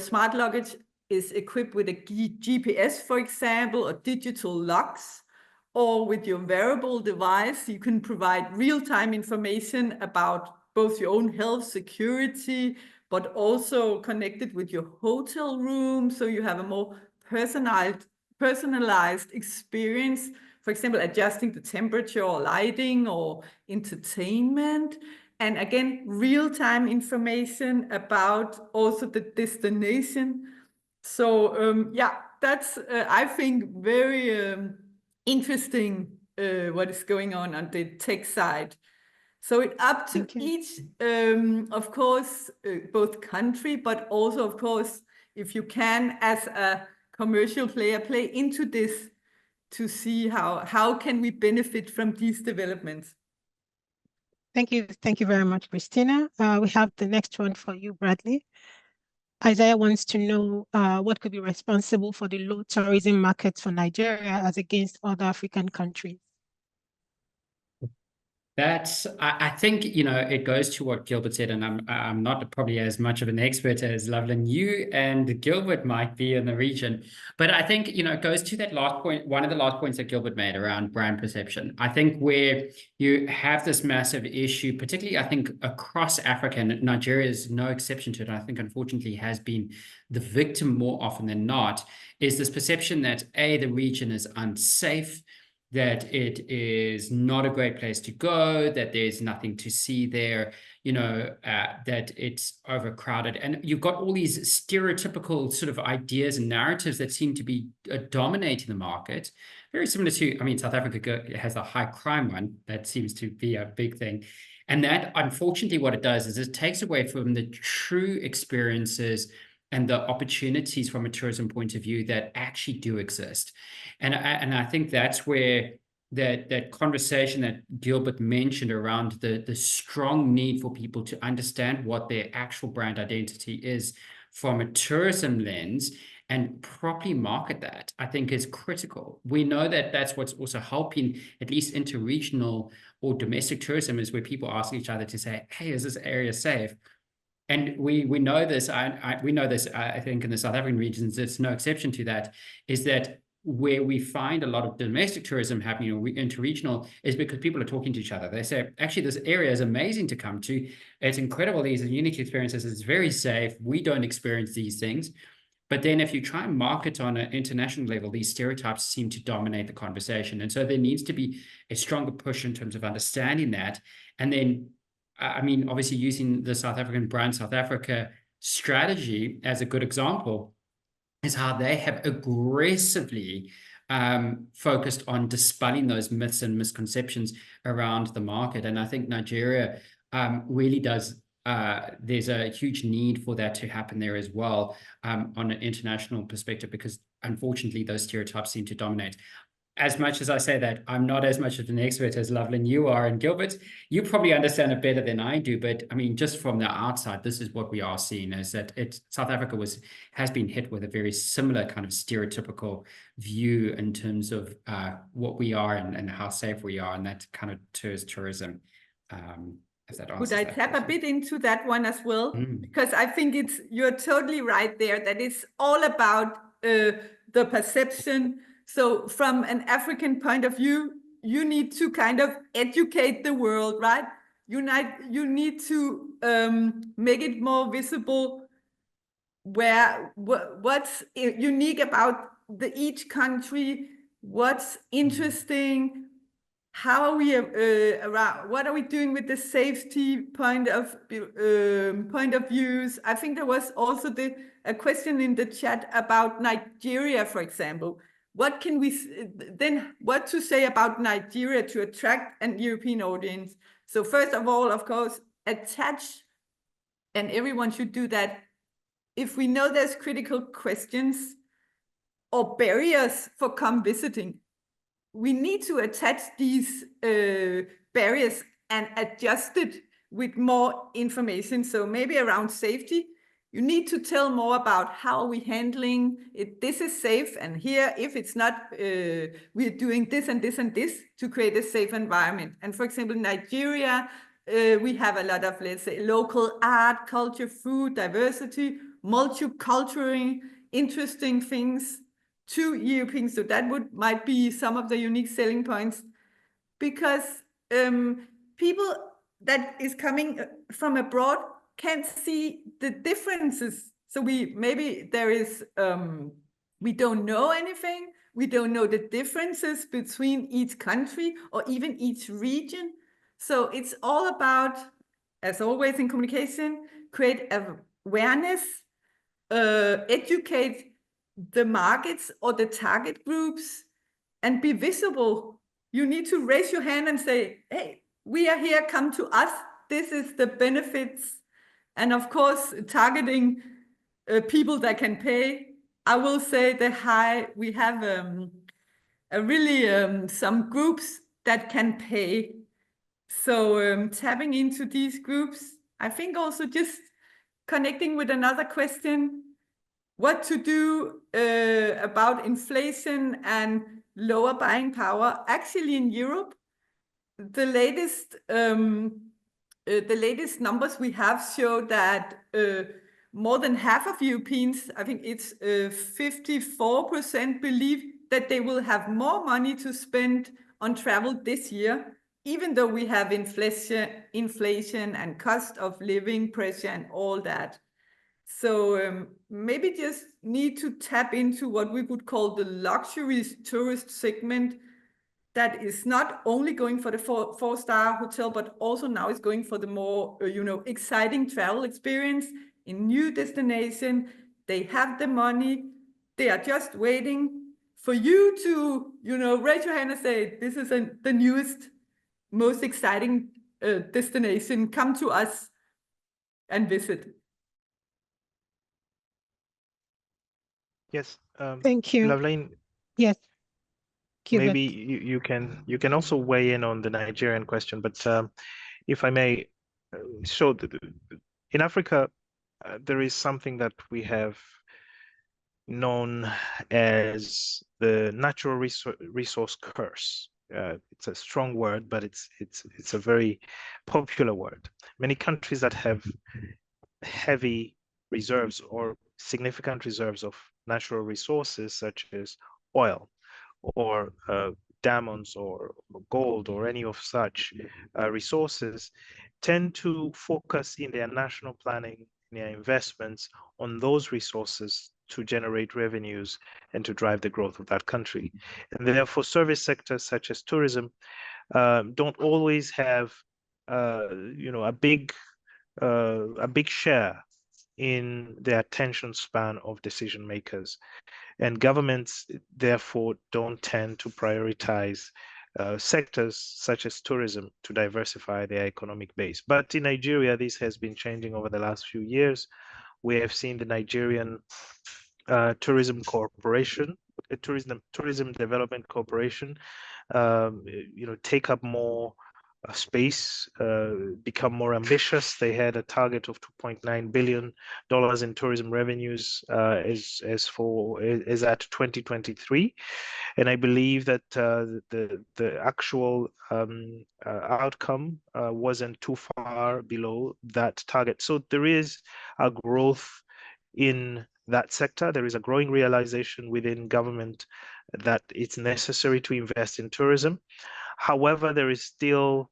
smart luggage is equipped with a GPS, for example, or digital locks. Or with your wearable device, you can provide real-time information about both your own health, security, but also connected with your hotel room, so you have a more personalized experience. For example, adjusting the temperature or lighting or entertainment. And again, real-time information about also the destination. So yeah, that's, I think, very interesting what is going on the tech side. So it's up to each, of course, both country, but also, of course, if you can, as a commercial player, play into this to see how can we benefit from these developments. Thank you very much, Christina. We have the next one for you, Bradley. Isaiah wants to know what could be responsible for the low tourism markets for Nigeria as against other African countries. I think, it goes to what Gilbert said, and I'm not probably as much of an expert as Loveland, you and Gilbert might be in the region, but I think, it goes to that last point, one of the last points that Gilbert made around brand perception. I think where you have this massive issue, particularly, I think, across Africa, and Nigeria is no exception to it, I think, unfortunately, has been the victim more often than not, is this perception that, A, the region is unsafe, that it is not a great place to go, that there's nothing to see there, that it's overcrowded. And you've got all these stereotypical sort of ideas and narratives that seem to be dominating the market. Very similar to, South Africa has a high crime one. That seems to be a big thing. And that, unfortunately, what it does is it takes away from the true experiences and the opportunities from a tourism point of view that actually do exist. And I think that's where that conversation that Gilbert mentioned around the strong need for people to understand what their actual brand identity is from a tourism lens and properly market that, I think, is critical. We know that that's what's also helping, at least interregional or domestic tourism, is where people ask each other to say, hey, is this area safe? And we know this, we know this, I think, in the South African regions, it's no exception to that, is that where we find a lot of domestic tourism happening or interregional is because people are talking to each other. They say, actually, this area is amazing to come to. It's incredible. These are unique experiences. It's very safe. We don't experience these things. But then if you try and market on an international level, these stereotypes seem to dominate the conversation. And so there needs to be a stronger push in terms of understanding that. And then, obviously using the South African Brand South Africa strategy as a good example is how they have aggressively focused on dispelling those myths and misconceptions around the market. And I think Nigeria really does, there's a huge need for that to happen there as well on an international perspective, because unfortunately those stereotypes seem to dominate. As much as I say that, I'm not as much of an expert as Loveland you are, and Gilbert, you probably understand it better than I do. But just from the outside, this is what we are seeing: is that South Africa has been hit with a very similar kind of stereotypical view in terms of what we are and how safe we are, and that kind of tourism. Could I tap a bit into that one as well? Because I think you're totally right there. That it's all about the perception. So from an African point of view, you need to kind of educate the world, right? You need to make it more visible what's unique about each country, what's interesting, how are we around, what are we doing with the safety point of views. I think there was also a question in the chat about Nigeria, for example. What to say about Nigeria to attract an European audience? So first of all, of course, attach, and everyone should do that. If we know there's critical questions or barriers for come visiting, we need to attach these barriers and adjust it with more information. So maybe around safety, you need to tell more about how we're handling it. This is safe, and here, if it's not, we're doing this and this and this to create a safe environment. And for example, Nigeria, we have a lot of, let's say, local art, culture, food, diversity, multicultural, interesting things to Europeans. So that might be some of the unique selling points, because people that is coming from abroad can't see the differences. So maybe there is, we don't know anything. We don't know the differences between each country or even each region. So it's all about, as always in communication, create awareness, educate the markets or the target groups, and be visible. You need to raise your hand and say, hey, we are here, come to us. This is the benefits. And of course, targeting people that can pay. I will say we have a really some groups that can pay. So tapping into these groups, I think also just connecting with another question, what to do about inflation and lower buying power. Actually in Europe, the latest numbers we have show that more than half of Europeans, I think it's 54%, believe that they will have more money to spend on travel this year, even though we have inflation and cost of living pressure and all that. So maybe just need to tap into what we would call the luxury tourist segment, that is not only going for the four-star hotel, but also now is going for the more, exciting travel experience in new destination. They have the money. They are just waiting for you to, raise your hand and say, this is the newest, most exciting destination. Come to us and visit. Yes. Thank you. Loveline, Yes, maybe Gilbert. you can also weigh in on the Nigerian question, but if I may, so in Africa, there is something that we have known as the natural resource curse. It's a strong word, but it's a very popular word. Many countries that have heavy reserves or significant reserves of natural resources, such as oil or diamonds or gold or any of such resources, tend to focus in their national planning, in their investments on those resources to generate revenues and to drive the growth of that country. And therefore, service sectors such as tourism don't always have, a big share in the attention span of decision makers. And governments, therefore, don't tend to prioritize sectors such as tourism to diversify their economic base. But in Nigeria, this has been changing over the last few years. We have seen the Nigerian Tourism Corporation, Tourism Development Corporation, take up more space, become more ambitious. They had a target of $2.9 billion in tourism revenues as at 2023, and I believe that the actual outcome wasn't too far below that target. So there is a growth in that sector. There is a growing realization within government that it's necessary to invest in tourism. However, there is still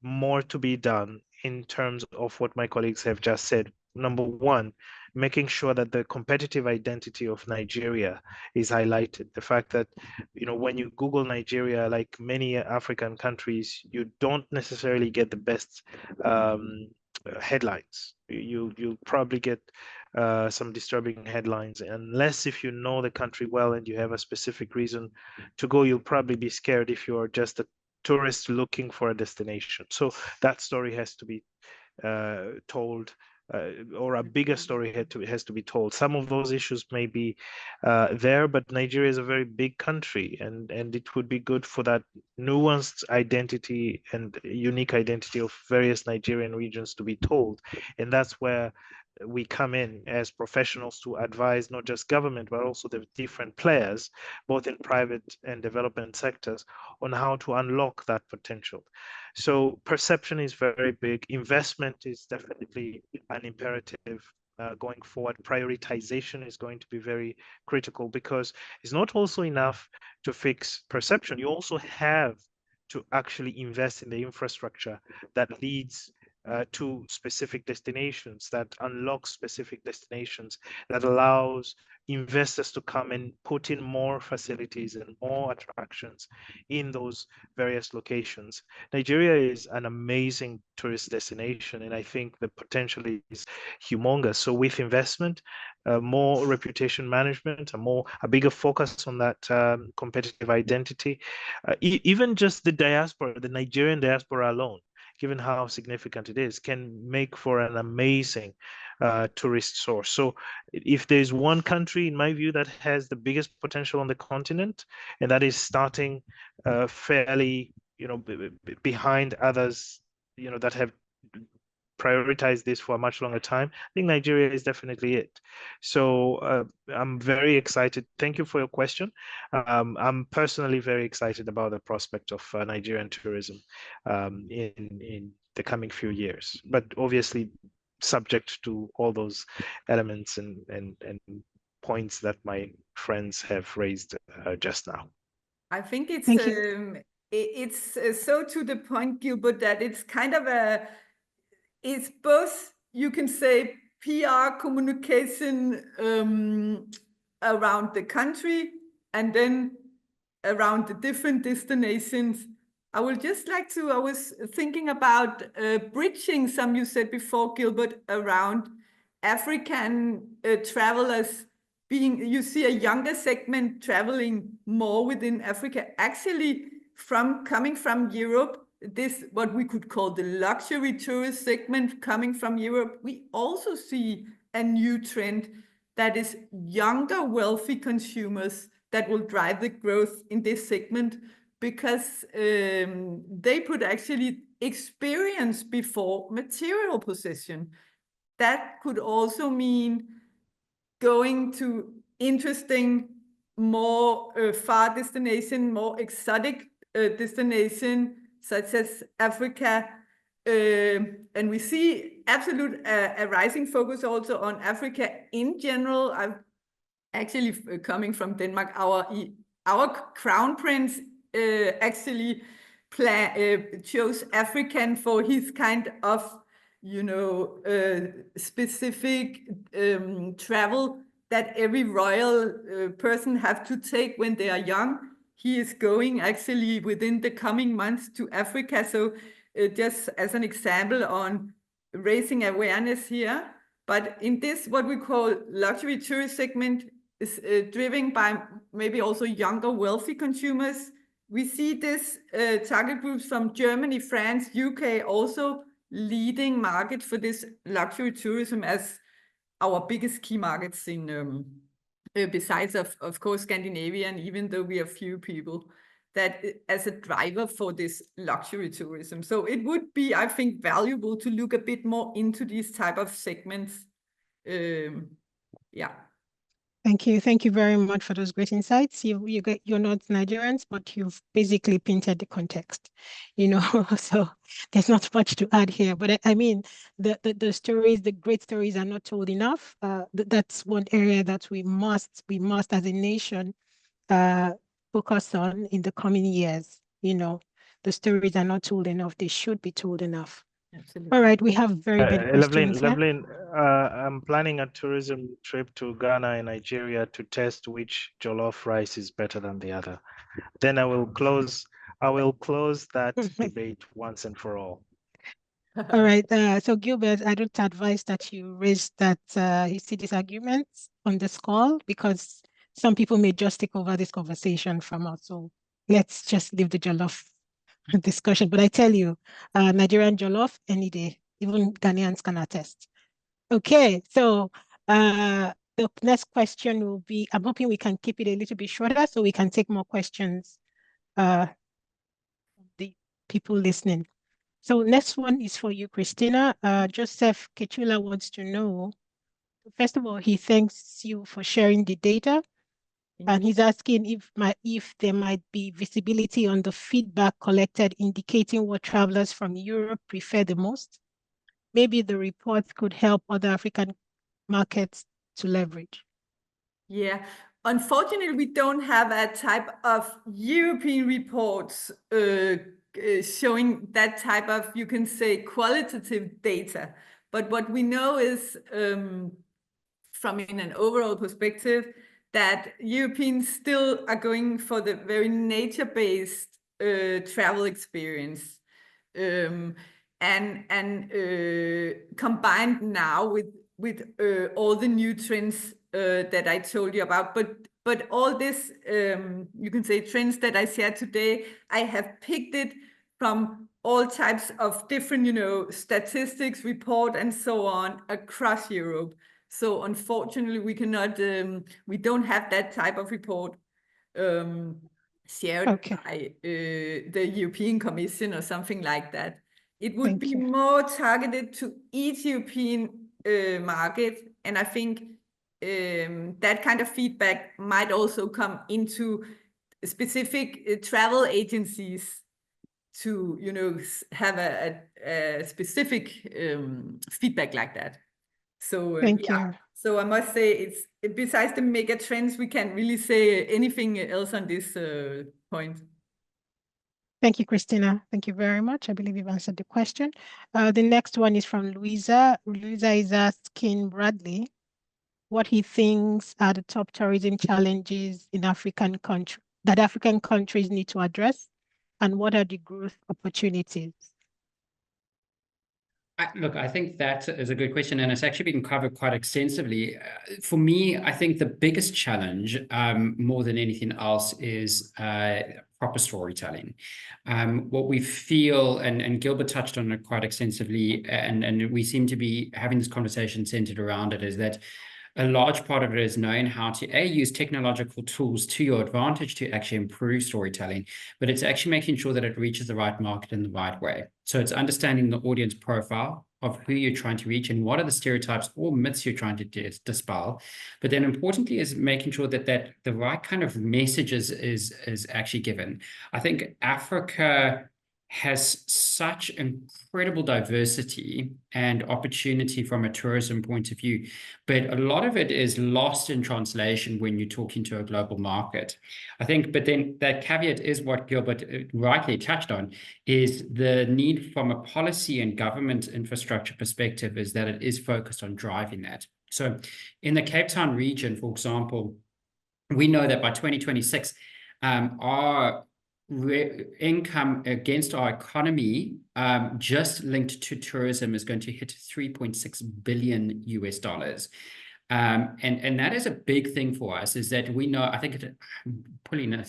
more to be done in terms of what my colleagues have just said. Number one, making sure that the competitive identity of Nigeria is highlighted. The fact that, when you Google Nigeria, like many African countries, you don't necessarily get the best headlines. You'll probably get some disturbing headlines, unless if you know the country well and you have a specific reason to go. You'll probably be scared if you are just a tourist looking for a destination. So that story has to be told, or a bigger story has to be told. Some of those issues may be there, but Nigeria is a very big country, and it would be good for that nuanced identity and unique identity of various Nigerian regions to be told. And that's where we come in as professionals to advise not just government, but also the different players, both in private and development sectors, on how to unlock that potential. So perception is very big. Investment is definitely an imperative going forward. Prioritization is going to be very critical, because it's not also enough to fix perception. You also have to actually invest in the infrastructure that leads to specific destinations, that unlocks specific destinations, that allows investors to come and put in more facilities and more attractions in those various locations. Nigeria is an amazing tourist destination, and I think the potential is humongous. So with investment, more reputation management, a bigger focus on that competitive identity, even just the diaspora, the Nigerian diaspora alone, given how significant it is, can make for an amazing tourist source. So if there's one country, in my view, that has the biggest potential on the continent, and that is starting fairly, behind others, that have prioritized this for a much longer time, I think Nigeria is definitely it. So I'm very excited. Thank you for your question. I'm personally very excited about the prospect of Nigerian tourism in the coming few years, but obviously subject to all those elements and points that my friends have raised just now. I think it's Thank you. It's so to the point, Gilbert, that it's kind of it's both, you can say, PR communication around the country and then around the different destinations. I would just like to, I was thinking about bridging some you said before, Gilbert, around African travelers being, you see a younger segment traveling more within Africa, actually coming from Europe, this what we could call the luxury tourist segment coming from Europe. We also see a new trend that is younger, wealthy consumers that will drive the growth in this segment, because they put actually experience before material possession. That could also mean going to interesting, more far destination, more exotic destination, such as Africa. And we see absolute a rising focus also on Africa in general. I've actually coming from Denmark, our crown prince actually chose African for his kind of, you know, specific travel that every royal person have to take when they are young. He is going actually within the coming months to Africa. So just as an example on raising awareness here. But in this, what we call luxury tourist segment is driven by maybe also younger, wealthy consumers. We see this target groups from Germany, France, UK also leading market for this luxury tourism as our biggest key markets in besides of course Scandinavia, and even though we are few people, that as a driver for this luxury tourism. So it would be, I think, valuable to look a bit more into these type of segments. Yeah. Thank you. Thank you very much for those great insights. You're not Nigerians, but you've basically painted the context, you know, so there's not much to add here. But I mean, the stories, the great stories are not told enough. That's one area that we must as a nation focus on in the coming years. You know, the stories are not told enough. They should be told enough. Absolutely. All right, we have very many questions. Loveline, I'm planning a tourism trip to Ghana and Nigeria to test which jollof rice is better than the other. Then I will close that debate once and for all. All right, so Gilbert, I don't advise that you raise that you see these arguments on this call, because some people may just take over this conversation from us. So let's just leave the jollof discussion. But I tell you, Nigerian jollof any day, even Ghanaians can attest. Okay, so the next question will be, I'm hoping we can keep it a little bit shorter so we can take more questions from the people listening. So next one is for you, Christina. Joseph Kechula wants to know, first of all, he thanks you for sharing the data. And he's asking if there might be visibility on the feedback collected indicating what travelers from Europe prefer the most. Maybe the reports could help other African markets to leverage. Yeah, unfortunately, we don't have a type of European reports showing that type of, you can say, qualitative data. But what we know is, from in an overall perspective, that Europeans still are going for the very nature-based travel experience, and combined now with all the new trends that I told you about. But all this, you can say, trends that I shared today, I have picked it from all types of different, you know, statistics, report, and so on across Europe. So unfortunately, we cannot, we don't have that type of report shared by the European Commission or something like that. It would Thank be you. more targeted to each European market. And I think that kind of feedback might also come into specific travel agencies to, you know, have a specific feedback like that. So Thank yeah. you. So I must say, it's besides the mega trends, we can't really say anything else on this point. Thank you, Christina. Thank you very much. I believe you've answered the question. The next one is from Louisa. Louisa is asking Bradley what he thinks are the top tourism challenges in African countries that African countries need to address, and what are the growth opportunities? Look, I think that is a good question, and it's actually been covered quite extensively. For me, I think the biggest challenge, more than anything else, is proper storytelling. What we feel, and Gilbert touched on it quite extensively, and we seem to be having this conversation centered around it, is that a large part of it is knowing how to use technological tools to your advantage to actually improve storytelling, but it's actually making sure that it reaches the right market in the right way. So it's understanding the audience profile of who you're trying to reach and what are the stereotypes or myths you're trying to dispel. But then importantly is making sure that the right kind of messages is actually given. I think Africa has such incredible diversity and opportunity from a tourism point of view, but a lot of it is lost in translation when you're talking to a global market. I think, but then that caveat is what Gilbert rightly touched on, is the need from a policy and government infrastructure perspective is that it is focused on driving that. So in the Cape Town region, for example, we know that by 2026, our income against our economy, just linked to tourism, is going to hit $3.6 billion US. And that is a big thing for us, is that we know, I think I'm pulling a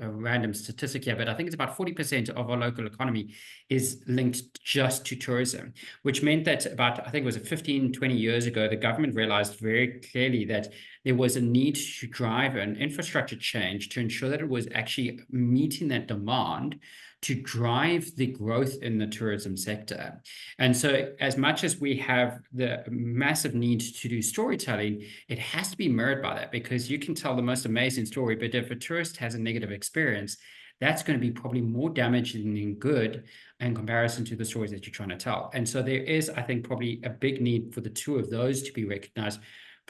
random statistic here, but I think it's about 40% of our local economy is linked just to tourism, which meant that about, I think it was 15, 20 years ago, the government realized very clearly that there was a need to drive an infrastructure change to ensure that it was actually meeting that demand to drive the growth in the tourism sector. And so as much as we have the massive need to do storytelling, it has to be mirrored by that, because you can tell the most amazing story, but if a tourist has a negative experience, that's going to be probably more damaging than good in comparison to the stories that you're trying to tell. And so there is, I think, probably a big need for the two of those to be recognized,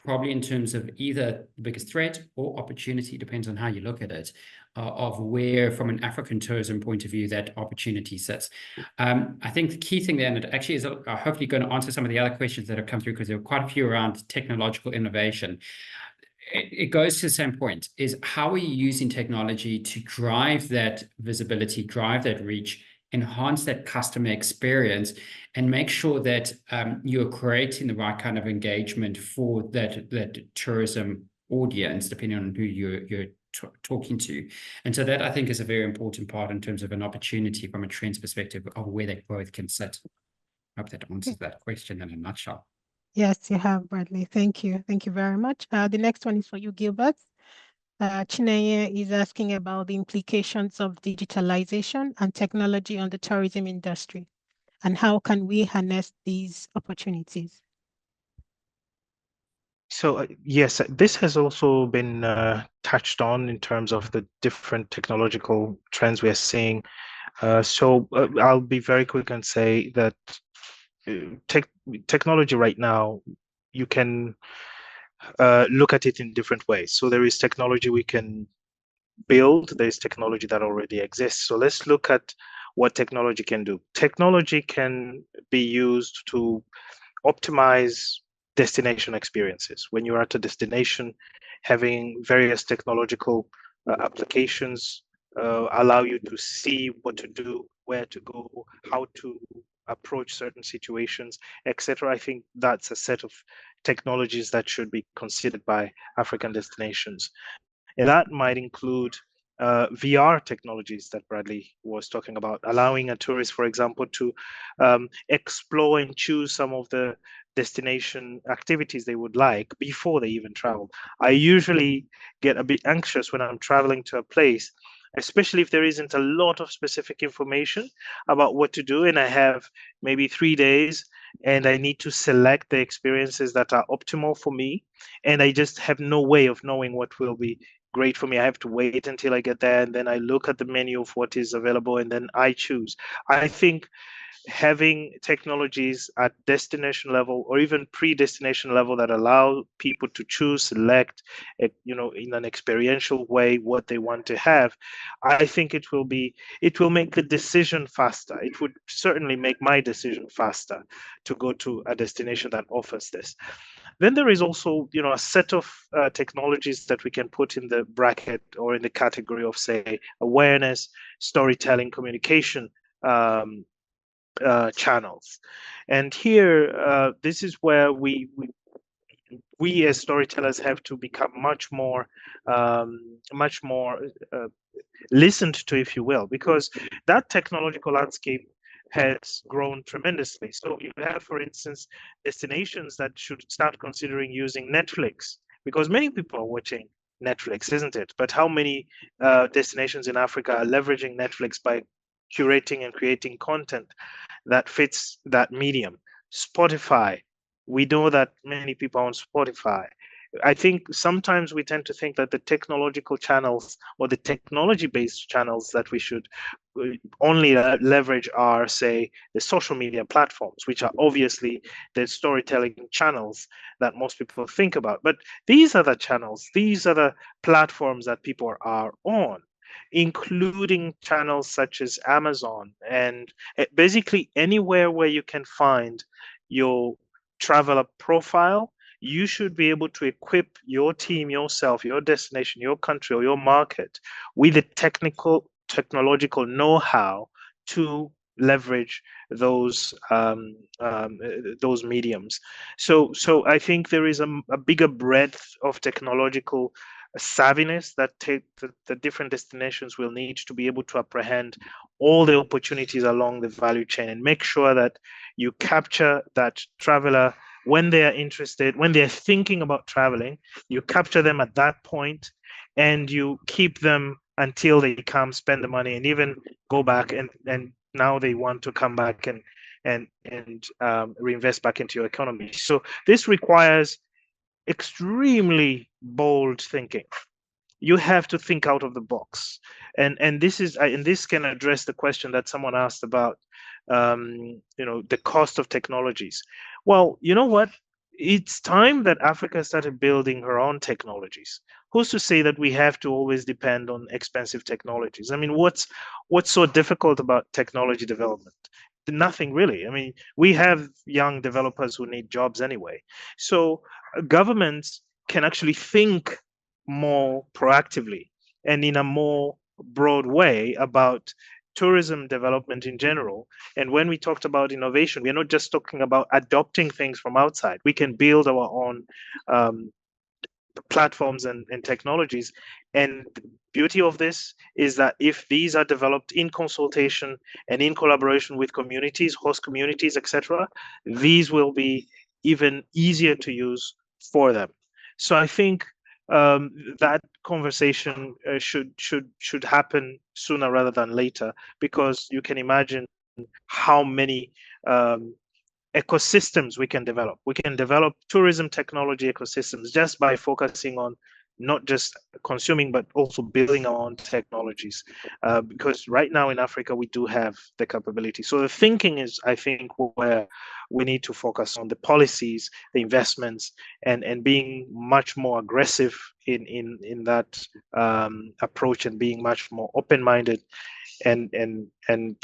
probably in terms of either the biggest threat or opportunity, depends on how you look at it, of where, from an African tourism point of view, that opportunity sits. I think the key thing there, and it actually is hopefully going to answer some of the other questions that have come through, because there are quite a few around technological innovation. It goes to the same point, is how are you using technology to drive that visibility, drive that reach, enhance that customer experience, and make sure that you're creating the right kind of engagement for that tourism audience, depending on who you're talking to. And so that, I think, is a very important part in terms of an opportunity from a trends perspective of where that growth can sit. I hope that answers that question in a nutshell. Yes, you have, Bradley. Thank you. Thank you very much. The next one is for you, Gilbert. Chineye is asking about the implications of digitalization and technology on the tourism industry, and how can we harness these opportunities? So yes, this has also been touched on in terms of the different technological trends we're seeing. So I'll be very quick and say that technology right now, you can look at it in different ways. So there is technology we can build, there's technology that already exists. So let's look at what technology can do. Technology can be used to optimize destination experiences. When you're at a destination, having various technological applications allow you to see what to do, where to go, how to approach certain situations, etc. I think that's a set of technologies that should be considered by African destinations. And that might include VR technologies that Bradley was talking about, allowing a tourist, for example, to explore and choose some of the destination activities they would like before they even travel. I usually get a bit anxious when I'm traveling to a place especially if there isn't a lot of specific information about what to do, and I have maybe 3 days and I need to select the experiences that are optimal for me, and I just have no way of knowing what will be great for me. I have to wait until I get there, and then I look at the menu of what is available, and then I choose. I think having technologies at destination level or even pre-destination level that allow people to choose, select, in an experiential way what they want to have, I think it will make the decision faster. It would certainly make my decision faster to go to a destination that offers this. Then there is also, a set of technologies that we can put in the bracket or in the category of, say, awareness, storytelling, communication channels. And here, this is where we as storytellers have to become much more listened to, if you will, because that technological landscape has grown tremendously. So you have, for instance, destinations that should start considering using Netflix, because many people are watching Netflix, isn't it? But how many destinations in Africa are leveraging Netflix by curating and creating content that fits that medium? Spotify, we know that many people are on Spotify. I think sometimes we tend to think that the technological channels or the technology-based channels that we should only leverage are, say, the social media platforms, which are obviously the storytelling channels that most people think about. But these are the channels, these are the platforms that people are on, including channels such as Amazon and basically anywhere where you can find your traveler profile. You should be able to equip your team, yourself, your destination, your country, or your market with the technological know-how to leverage those mediums. So I think there is a bigger breadth of technological savviness that the different destinations will need to be able to apprehend all the opportunities along the value chain and make sure that you capture that traveler when they are interested, when they're thinking about traveling. You capture them at that point and you keep them until they come, spend the money, and even go back and now they want to come back and reinvest back into your economy. So this requires extremely bold thinking. You have to think out of the box, and this can address the question that someone asked about the cost of technologies. Well, you know what, it's time that Africa started building her own technologies. Who's to say that we have to always depend on expensive technologies? I mean, what's so difficult about technology development? Nothing really. I mean, we have young developers who need jobs anyway. So governments can actually think more proactively and in a more broad way about tourism development in general. And when we talked about innovation, we're not just talking about adopting things from outside. We can build our own platforms and technologies. And the beauty of this is that if these are developed in consultation and in collaboration with communities, host communities, etc., these will be even easier to use for them. So I think that conversation should happen sooner rather than later, because you can imagine how many ecosystems we can develop. We can develop tourism technology ecosystems just by focusing on not just consuming, but also building our own technologies. Because right now in Africa, we do have the capability. So the thinking is, I think, where we need to focus on the policies, the investments, and being much more aggressive in that approach and being much more open-minded. And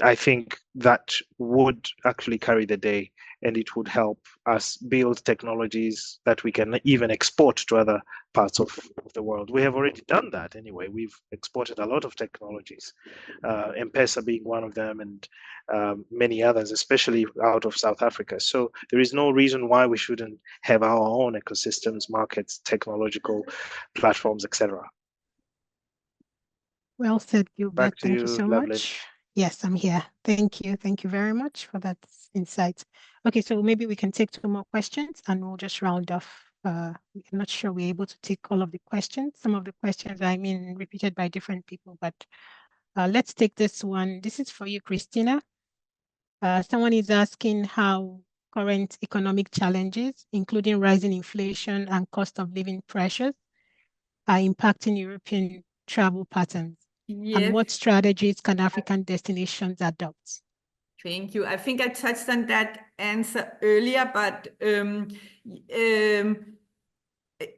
I think that would actually carry the day, and it would help us build technologies that we can even export to other parts of the world. We have already done that anyway. We've exported a lot of technologies, M-Pesa being one of them, and many others, especially out of South Africa. So there is no reason why we shouldn't have our own ecosystems, markets, technological platforms, etc. Well said, Gilbert. Back to Thank you you, so Loveland. much. Yes, I'm here. Thank you. Thank you very much for that insight. Okay, so maybe we can take 2 more questions and we'll just round off. I'm not sure we're able to take all of the questions. Some of the questions, repeated by different people, but Let's take this one. This is for you, Christina. Someone is asking how current economic challenges, including rising inflation and cost of living pressures, are impacting European travel patterns. Yes. And what strategies can African destinations adopt? Thank you. I think I touched on that answer earlier, but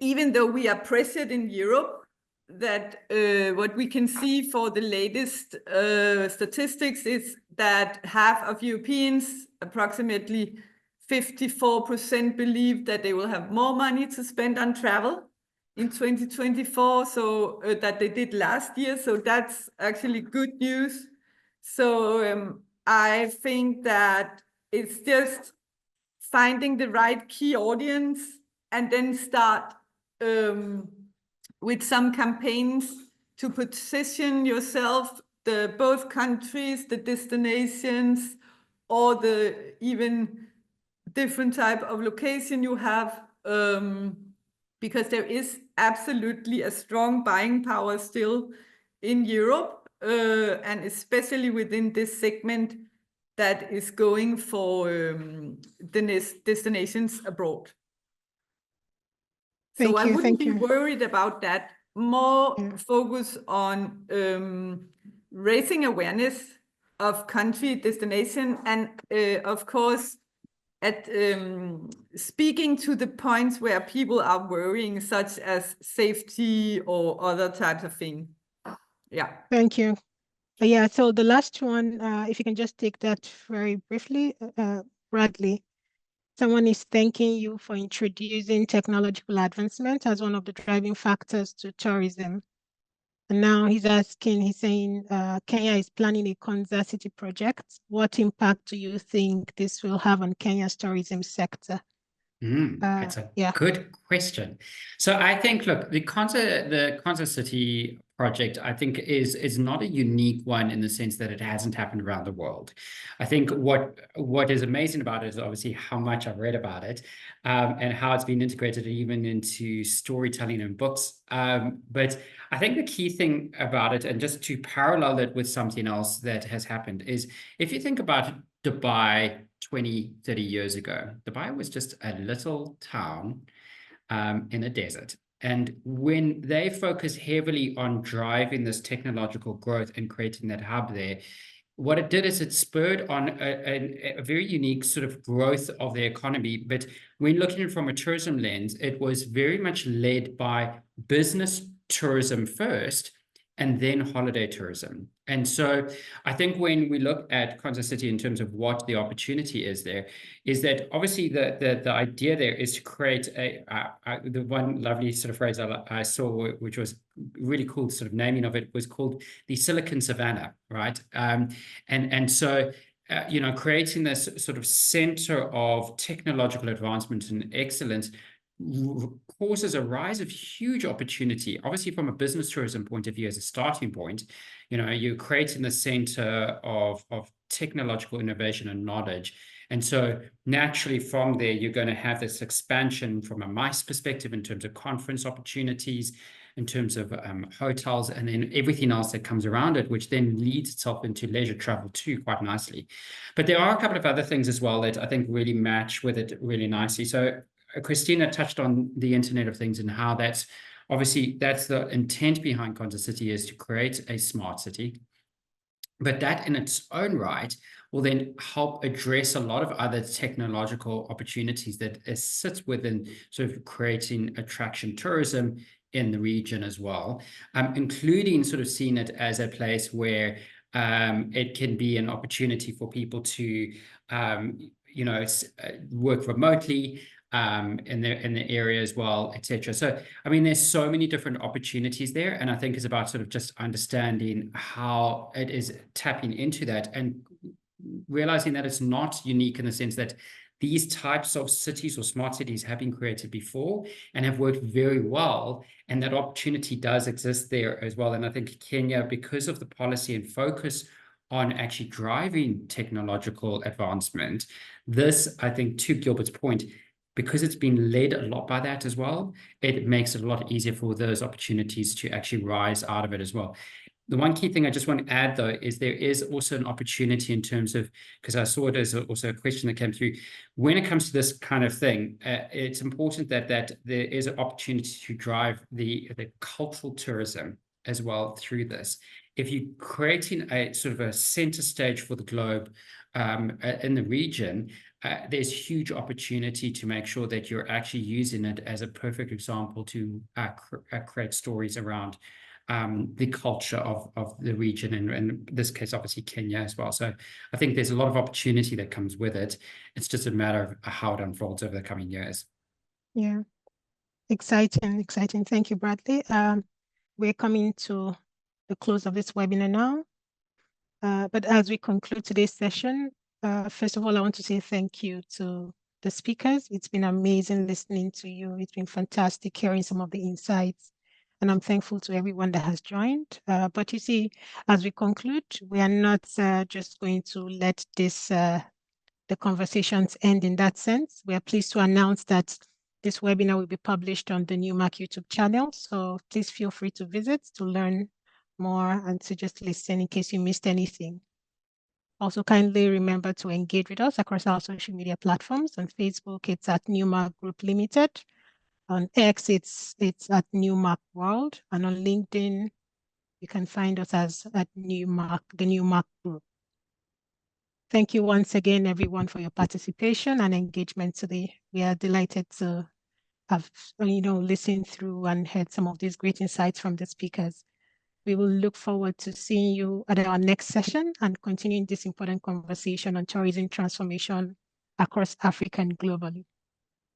even though we are pressured in Europe, that what we can see for the latest statistics is that half of Europeans, approximately 54%, believe that they will have more money to spend on travel in 2024, so that they did last year. So that's actually good news. So I think that it's just finding the right key audience and then start with some campaigns to position yourself, both countries, the destinations, or the even different type of location you have, because there is absolutely a strong buying power still in Europe, and especially within this segment that is going for the destinations abroad. So I wouldn't be worried about that. More focus on raising awareness of country destination, and of course at speaking to the points where people are worrying, such as safety or other types of things. Yeah. Thank you. Yeah, so the last one, if you can just take that very briefly, Bradley. Someone is thanking you for introducing technological advancement as one of the driving factors to tourism. And now he's saying, Kenya is planning a Konza City project. What impact do you think this will have on Kenya's tourism sector? That's a good question. So I think, look, the Konza City project, I think, is not a unique one in the sense that it hasn't happened around the world. I think what is amazing about it is obviously how much I've read about it, and how it's been integrated even into storytelling and books. But I think the key thing about it, and just to parallel it with something else that has happened, is if you think about Dubai 20, 30 years ago, Dubai was just a little town in a desert. And when they focus heavily on driving this technological growth and creating that hub there, what it did is it spurred on a very unique sort of growth of the economy. But when looking from a tourism lens, it was very much led by business tourism first, and then holiday tourism. And so I think when we look at Konza City in terms of what the opportunity is there, is that obviously the idea there is to create the one lovely sort of phrase I saw, which was really cool sort of naming of it, was called the Silicon Savannah, right? And so creating this sort of center of technological advancement and excellence causes a rise of huge opportunity. Obviously, from a business tourism point of view, as a starting point, you're creating the center of technological innovation and knowledge. And so naturally from there, you're going to have this expansion from a MICE perspective in terms of conference opportunities, in terms of hotels, and then everything else that comes around it, which then leads itself into leisure travel too, quite nicely. But there are a couple of other things as well that I think really match with it really nicely. So Christina touched on the Internet of Things and how that's the intent behind Konza City, is to create a smart city. But that in its own right will then help address a lot of other technological opportunities that sits within sort of creating attraction tourism in the region as well, including sort of seeing it as a place where it can be an opportunity for people to work remotely, in the area as well, etc. So, I mean, there's so many different opportunities there, and I think it's about sort of just understanding how it is tapping into that and realizing that it's not unique in the sense that these types of cities or smart cities have been created before and have worked very well, and that opportunity does exist there as well. And I think Kenya, because of the policy and focus on actually driving technological advancement, this, I think, to Gilbert's point, because it's been led a lot by that as well, it makes it a lot easier for those opportunities to actually rise out of it as well. The one key thing I just want to add, though, is there is also an opportunity in terms of, because I saw it as also a question that came through, when it comes to this kind of thing, it's important that there is an opportunity to drive the cultural tourism as well through this. If you're creating a sort of a center stage for the globe in the region, there's huge opportunity to make sure that you're actually using it as a perfect example to create stories around the culture of the region, and in this case, obviously Kenya as well. So I think there's a lot of opportunity that comes with it. It's just a matter of how it unfolds over the coming years. Yeah, exciting. Thank you, Bradley. We're coming to the close of this webinar now. But as we conclude today's session, first of all, I want to say thank you to the speakers. It's been amazing listening to you. It's been fantastic hearing some of the insights. And I'm thankful to everyone that has joined. But you see, as we conclude, we are not just going to let this the conversations end in that sense. We are pleased to announce that this webinar will be published on the Newmark YouTube channel. So please feel free to visit to learn more and to just listen in case you missed anything. Also, kindly remember to engage with us across our social media platforms. On Facebook, it's at Newmark Group Limited. On X, it's at Newmark World. And on LinkedIn, you can find us as at Newmark, the Newmark Group. Thank you once again, everyone, for your participation and engagement today. We are delighted to have, listened through and heard some of these great insights from the speakers. We will look forward to seeing you at our next session and continuing this important conversation on tourism transformation across Africa and globally.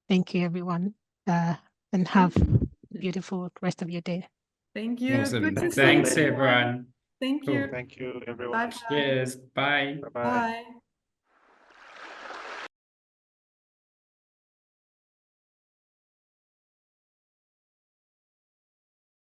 Thank you, everyone, and have a beautiful rest of your day. Thank you. Awesome. Good to see Thanks, you. everyone. Thank Cool. you. Thank you, everyone. Bye-bye. Cheers. Bye. Bye-bye. Bye.